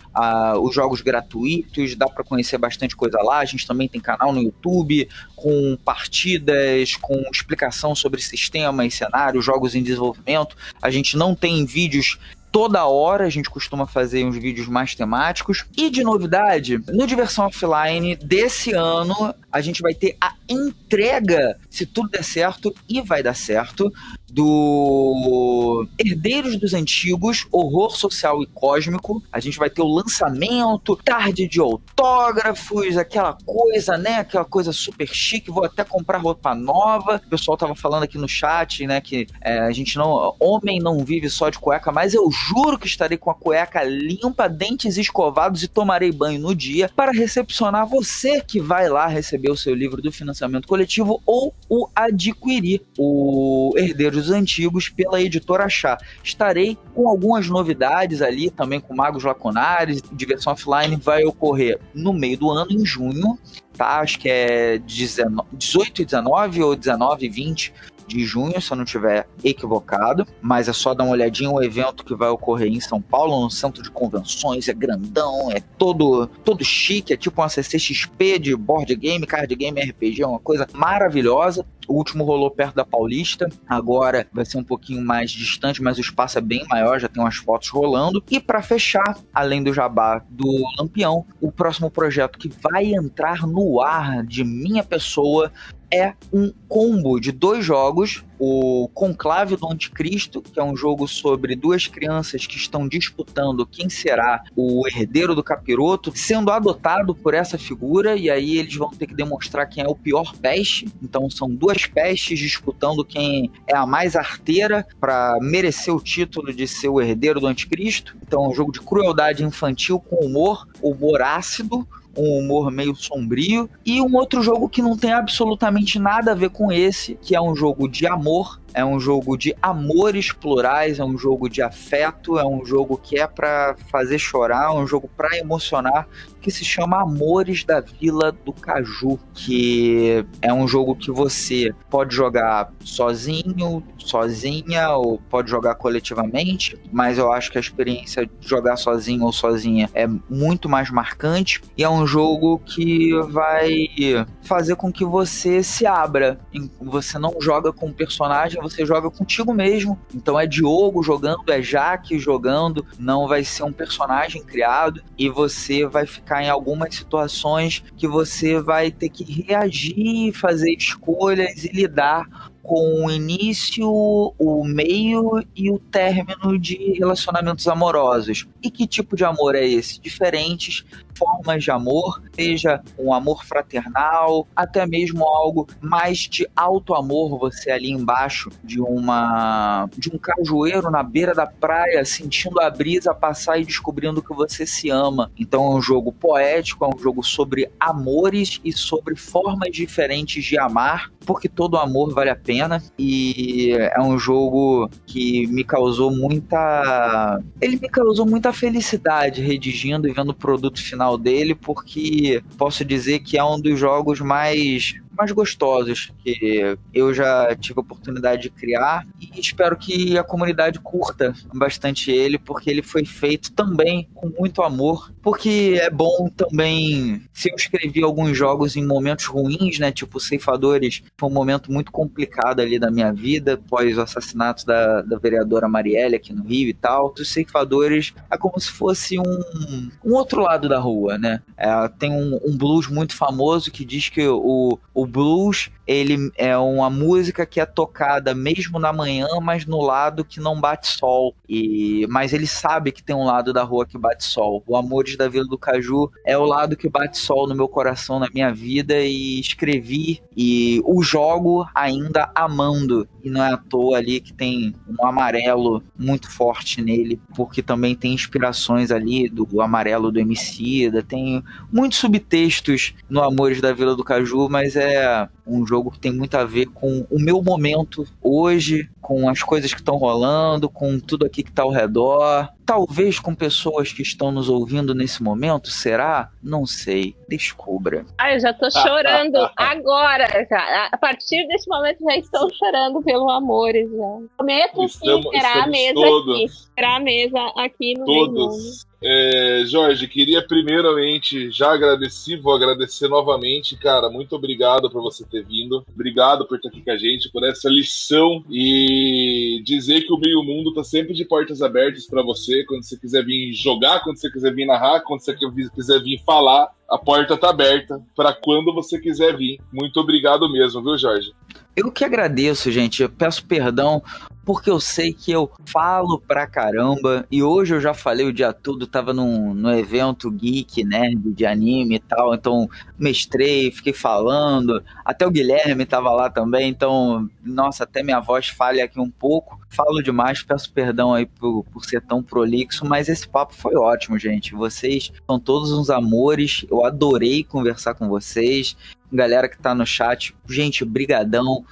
os jogos gratuitos, dá para conhecer bastante coisa lá. A gente também tem canal no YouTube com partidas, com explicação sobre sistemas, cenários, jogos em desenvolvimento. A gente não tem vídeos toda hora, a gente costuma fazer uns vídeos mais temáticos. E de novidade, no Diversão Offline desse ano, a gente vai ter a entrega, se tudo der certo, e vai dar certo, do Herdeiros dos Antigos, Horror Social e Cósmico. A gente vai ter o lançamento, tarde de autógrafos, aquela coisa, né? Aquela coisa super chique. Vou até comprar roupa nova. O pessoal tava falando aqui no chat, né? Que a gente não... Homem não vive só de cueca, mas eu juro que estarei com a cueca limpa, dentes escovados e tomarei banho no dia para recepcionar você que vai lá receber o seu livro do financiamento coletivo ou o adquirir, o Herdeiros dos Antigos, pela editora Chá. Estarei com algumas novidades ali, também com Magos Lacunares. Diversão Offline vai ocorrer no meio do ano, em junho, tá? Acho que é 18 e 19 ou 19 e 20 de junho, se eu não estiver equivocado, mas é só dar uma olhadinha. O evento que vai ocorrer em São Paulo, no centro de convenções, é grandão, é todo chique, é tipo uma CCXP de board game, card game, RPG, é uma coisa maravilhosa. O último rolou perto da Paulista, agora vai ser um pouquinho mais distante, mas o espaço é bem maior, já tem umas fotos rolando. E para fechar, além do jabá do Lampião, o próximo projeto que vai entrar no ar de minha pessoa é um combo de 2 jogos, o Conclave do Anticristo, que é um jogo sobre 2 crianças que estão disputando quem será o herdeiro do capiroto, sendo adotado por essa figura, e aí eles vão ter que demonstrar quem é o pior peste. Então são 2 pestes disputando quem é a mais arteira para merecer o título de ser o herdeiro do Anticristo. Então é um jogo de crueldade infantil com humor ácido, um humor meio sombrio, e um outro jogo que não tem absolutamente nada a ver com esse, que é um jogo de amor, é um jogo de amores plurais, é um jogo de afeto, é um jogo que é pra fazer chorar, é um jogo pra emocionar, que se chama Amores da Vila do Caju, que é um jogo que você pode jogar sozinho, sozinha, ou pode jogar coletivamente, mas eu acho que a experiência de jogar sozinho ou sozinha é muito mais marcante, e é um jogo que vai fazer com que você se abra. Você não joga com um personagem, você joga contigo mesmo. Então é Diogo jogando, é Jaque jogando, não vai ser um personagem criado, e você vai ficar em algumas situações que você vai ter que reagir, fazer escolhas e lidar com o início, o meio e o término de relacionamentos amorosos. E que tipo de amor é esse? Diferentes formas de amor, seja um amor fraternal, até mesmo algo mais de alto amor, você ali embaixo de um cajueiro na beira da praia, sentindo a brisa passar e descobrindo que você se ama. Então é um jogo poético, é um jogo sobre amores e sobre formas diferentes de amar, porque todo amor vale a pena. E é um jogo que me causou muita felicidade redigindo e vendo o produto final dele, porque posso dizer que é um dos jogos mais mais gostosos que eu já tive a oportunidade de criar, e espero que a comunidade curta bastante ele, porque ele foi feito também com muito amor, porque é bom também, se eu escrevi alguns jogos em momentos ruins, né, tipo Ceifadores, foi um momento muito complicado ali da minha vida, após o assassinato da vereadora Marielle aqui no Rio e tal. Os Ceifadores é como se fosse um outro lado da rua, né? Tem um blues muito famoso que diz que o blues, ele é uma música que é tocada mesmo na manhã, mas no lado que não bate sol. Mas ele sabe que tem um lado da rua que bate sol. O Amores da Vila do Caju é o lado que bate sol no meu coração, na minha vida, e escrevi e o jogo ainda amando. E não é à toa ali que tem um amarelo muito forte nele, porque também tem inspirações ali do amarelo do Emicida, tem muitos subtextos no Amores da Vila do Caju, mas é um jogo que tem muito a ver com o meu momento hoje, com as coisas que estão rolando, com tudo aqui que está ao redor. Talvez com pessoas que estão nos ouvindo nesse momento, será? Não sei. Descubra. Eu já tô chorando agora, já. A partir desse momento já estou chorando pelo Amores, já. Prometo esperar a mesa todos, aqui. Esperar a mesa aqui no todos. Jorge, queria primeiramente vou agradecer novamente, cara, muito obrigado por você ter vindo, obrigado por estar aqui com a gente, por essa lição, e dizer que o Meio Mundo tá sempre de portas abertas para você, quando você quiser vir jogar, quando você quiser vir narrar, quando você quiser vir falar, a porta tá aberta para quando você quiser vir. Muito obrigado mesmo, viu, Jorge? Eu que agradeço, gente. Eu peço perdão porque eu sei que eu falo pra caramba, e hoje eu já falei o dia todo, tava no evento geek, nerd, de anime e tal, então mestrei, fiquei falando, até o Guilherme tava lá também, então, nossa, até minha voz falha aqui um pouco, falo demais, peço perdão aí por ser tão prolixo, mas esse papo foi ótimo, gente. Vocês são todos uns amores, eu adorei conversar com vocês. Galera que tá no chat, gente, brigadão,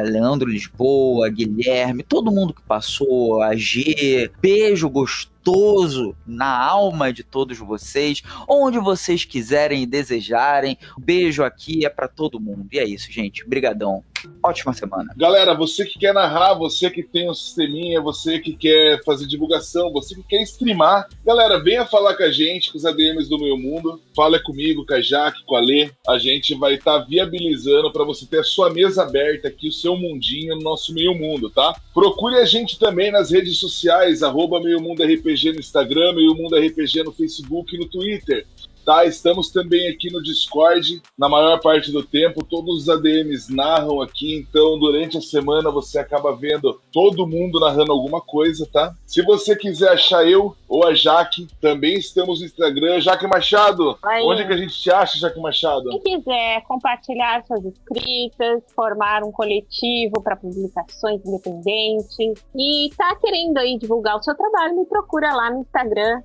Leandro Lisboa, Guilherme, todo mundo que passou, a G, beijo gostoso na alma de todos vocês, onde vocês quiserem e desejarem, beijo aqui é pra todo mundo, e é isso, gente, brigadão, ótima semana. Galera, você que quer narrar, você que tem um sisteminha, você que quer fazer divulgação, você que quer streamar, galera, venha falar com a gente, com os ADMs do Meio Mundo, fala comigo, com a Jaque, com a Lê, a gente vai estar viabilizando para você ter a sua mesa aberta aqui, o seu mundinho no nosso Meio Mundo, tá? Procure a gente também nas redes sociais, @MeioMundoRPG no Instagram, Meio Mundo RPG no Facebook e no Twitter. Tá, estamos também aqui no Discord, na maior parte do tempo, todos os ADMs narram aqui, então durante a semana você acaba vendo todo mundo narrando alguma coisa, tá? Se você quiser achar eu ou a Jaque, também estamos no Instagram. Jaque Machado, onde que a gente te acha, Jaque Machado? Quem quiser compartilhar suas escritas, formar um coletivo para publicações independentes e tá querendo aí divulgar o seu trabalho, me procura lá no Instagram,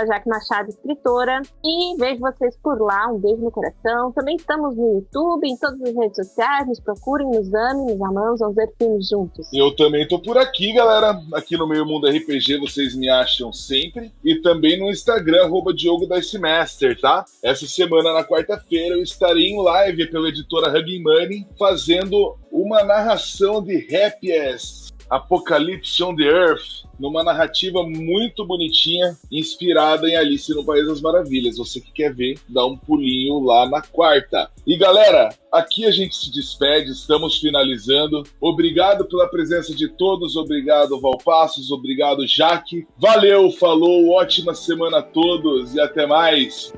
@Jaque Machado Escritora, e vejo vocês por lá. Um beijo no coração. Também estamos no YouTube, em todas as redes sociais. Nos procurem, nos amem, nos amamos, vamos ver filmes juntos. Eu também tô por aqui, galera. Aqui no Meio Mundo RPG vocês me acham sempre. E também no Instagram, @DiogoDicemaster, tá? Essa semana, na quarta-feira, eu estarei em live pela editora Hugging Money, fazendo uma narração de Happy As Apocalypse on the Earth, numa narrativa muito bonitinha, inspirada em Alice no País das Maravilhas. Você que quer ver, dá um pulinho lá na quarta. E galera, aqui a gente se despede, estamos finalizando. Obrigado pela presença de todos, obrigado Valpassos, obrigado Jaque. Valeu, falou, ótima semana a todos e até mais.